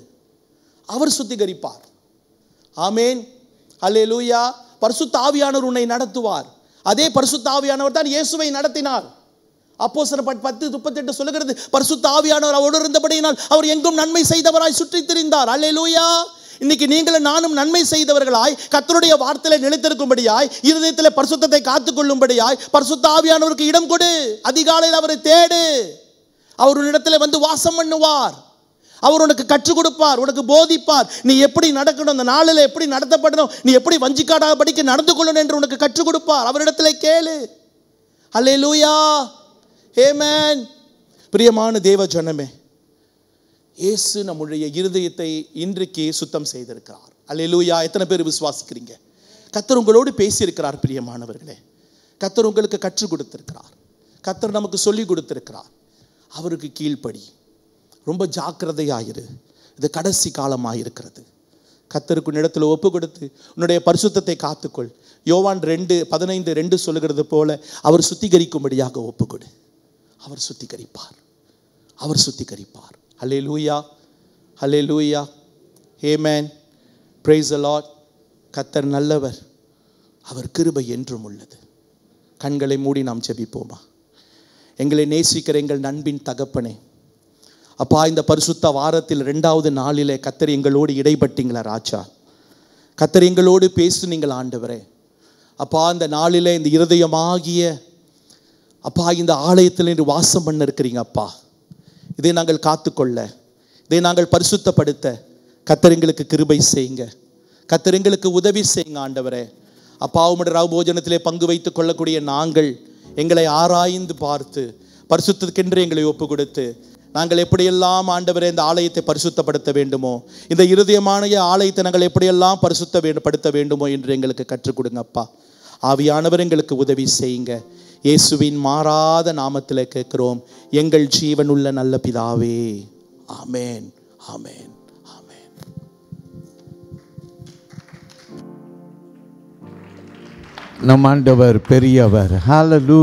அவர் சுத்திகரிப்பார். ஆமேன். அல்லேலூயா. பரிசுத்த ஆவியானவர் உன்னை நடத்துவார். அதே பரிசுத்த ஆவியானவர் தான் இயேசுவை நடத்தினார். அப்போஸ்தலர் 10:38 சொல்லுகிறது, பரிசுத்த ஆவியானவர் அவரோடு இருந்தபடியினால் அவர் எங்கும் நன்மை செய்தவராய் சுற்றி திரிந்தார். அல்லேலூயா. இன்னைக்கு நீங்களும் நானும் நன்மை செய்தவர்களாய் கர்த்தருடைய வார்த்தையில நிலைத்திருக்கும்படியாய், இருதயத்தில் பரிசுத்தத்தை காத்துக்கொள்ளும்படியாய் பரிசுத்த ஆவியானவருக்கு இடம் கொடு. அதிகாலையில் அவரை தேடு. அவர் இடத்துல வந்து வாசம் பண்ணுவார். அவர் உனக்கு கற்றுக் கொடுப்பார், உனக்கு போதிப்பார். நீ எப்படி நடக்கணும், அந்த நாளில் எப்படி நடத்தப்படணும், நீ எப்படி வஞ்சிக்காடாக படிக்க நடந்து கொள்ளணும் என்று உனக்கு கற்றுக் கொடுப்பார். அவரிடத்தில் கேளு. அல்லேலூயா, ஆமென். பிரியமான தேவ ஜனமே, இயேசு நம்முடைய இருதயத்தை இன்றைக்கு சுத்தம் செய்திருக்கிறார். அல்லேலூயா. எத்தனை பேர் விசுவாசிக்கிறீங்க? கர்த்தர் உங்களோடு பேசியிருக்கிறார். பிரியமானவர்களே, கர்த்தர் உங்களுக்கு கற்றுக் கொடுத்திருக்கிறார். கர்த்தர் நமக்கு சொல்லி கொடுத்திருக்கிறார். அவருக்கு கீழ்ப்படி, ரொம்ப ஜாக்கிரதையாயிரு, இது கடைசி காலமாக இருக்கிறது. கர்த்தருக்கு இடத்துல ஒப்பு கொடுத்து உன்னுடைய பரிசுத்தத்தை காத்துக்கொள். யோவான் 2:15 சொல்லுகிறது போல அவர் சுத்திகரிக்கும்படியாக ஒப்புக்கொடு. அவர் சுத்திகரிப்பார், அவர் சுத்திகரிப்பார். ஹல்லேலூயா, ஹல்லேலூயா, ஆமென். Praise the Lord. கர்த்தர் நல்லவர், அவர் கிருபை என்றும் உள்ளது. கண்களை மூடி நாம் ஜெபிப்போமா? எங்களை நேசிக்கிற எங்கள் அன்பின் தகப்பனே, அப்பா, இந்த பரிசுத்த வாரத்தில் 2வது நாளிலே கர்த்தர் எங்களோடு இடைப்பட்டீங்களா ராஜா? கர்த்தர் எங்களோடு பேசுனீங்கள் ஆண்டவரே. அப்பா, இந்த நாளிலே இந்த இருதயமாகிய அப்பா இந்த ஆலயத்தில் இன்று வாசம் பண்ண இருக்கிறீங்க அப்பா. இதை நாங்கள் காத்துக்கொள்ள, இதை நாங்கள் பரிசுத்தப்படுத்த கர்த்தர் எங்களுக்கு கிருபை செய்யுங்க. கர்த்தர் எங்களுக்கு உதவி செய்யுங்க ஆண்டவரே. அப்பா, உம்முடைய ராவு போஜனத்திலே பங்கு வைத்துக் கொள்ளக்கூடிய நாங்கள் எங்களை ஆராய்ந்து பார்த்து பரிசுத்தத்துக்கென்று எங்களை ஒப்பு கொடுத்து நாங்கள் எப்படியெல்லாம் ஆண்டவரே இந்த ஆலயத்தை பரிசுத்தப்படுத்த வேண்டுமோ, இந்த இருதயமான ஆலயத்தை நாங்கள் எப்படியெல்லாம் படுத்த வேண்டுமோ என்று எங்களுக்கு கற்றுக் கொடுங்க அப்பா. ஆவியானவர் எங்களுக்கு உதவி செய்யுங்க. இயேசுவின் மாறாத நாமத்தில் கேட்கிறோம் எங்கள் ஜீவனுள்ள நல்ல பிதாவே. ஆமென், ஆமென், ஆமென். நம் ஆண்டவர் பெரியவர். ஹல்லேலூயா.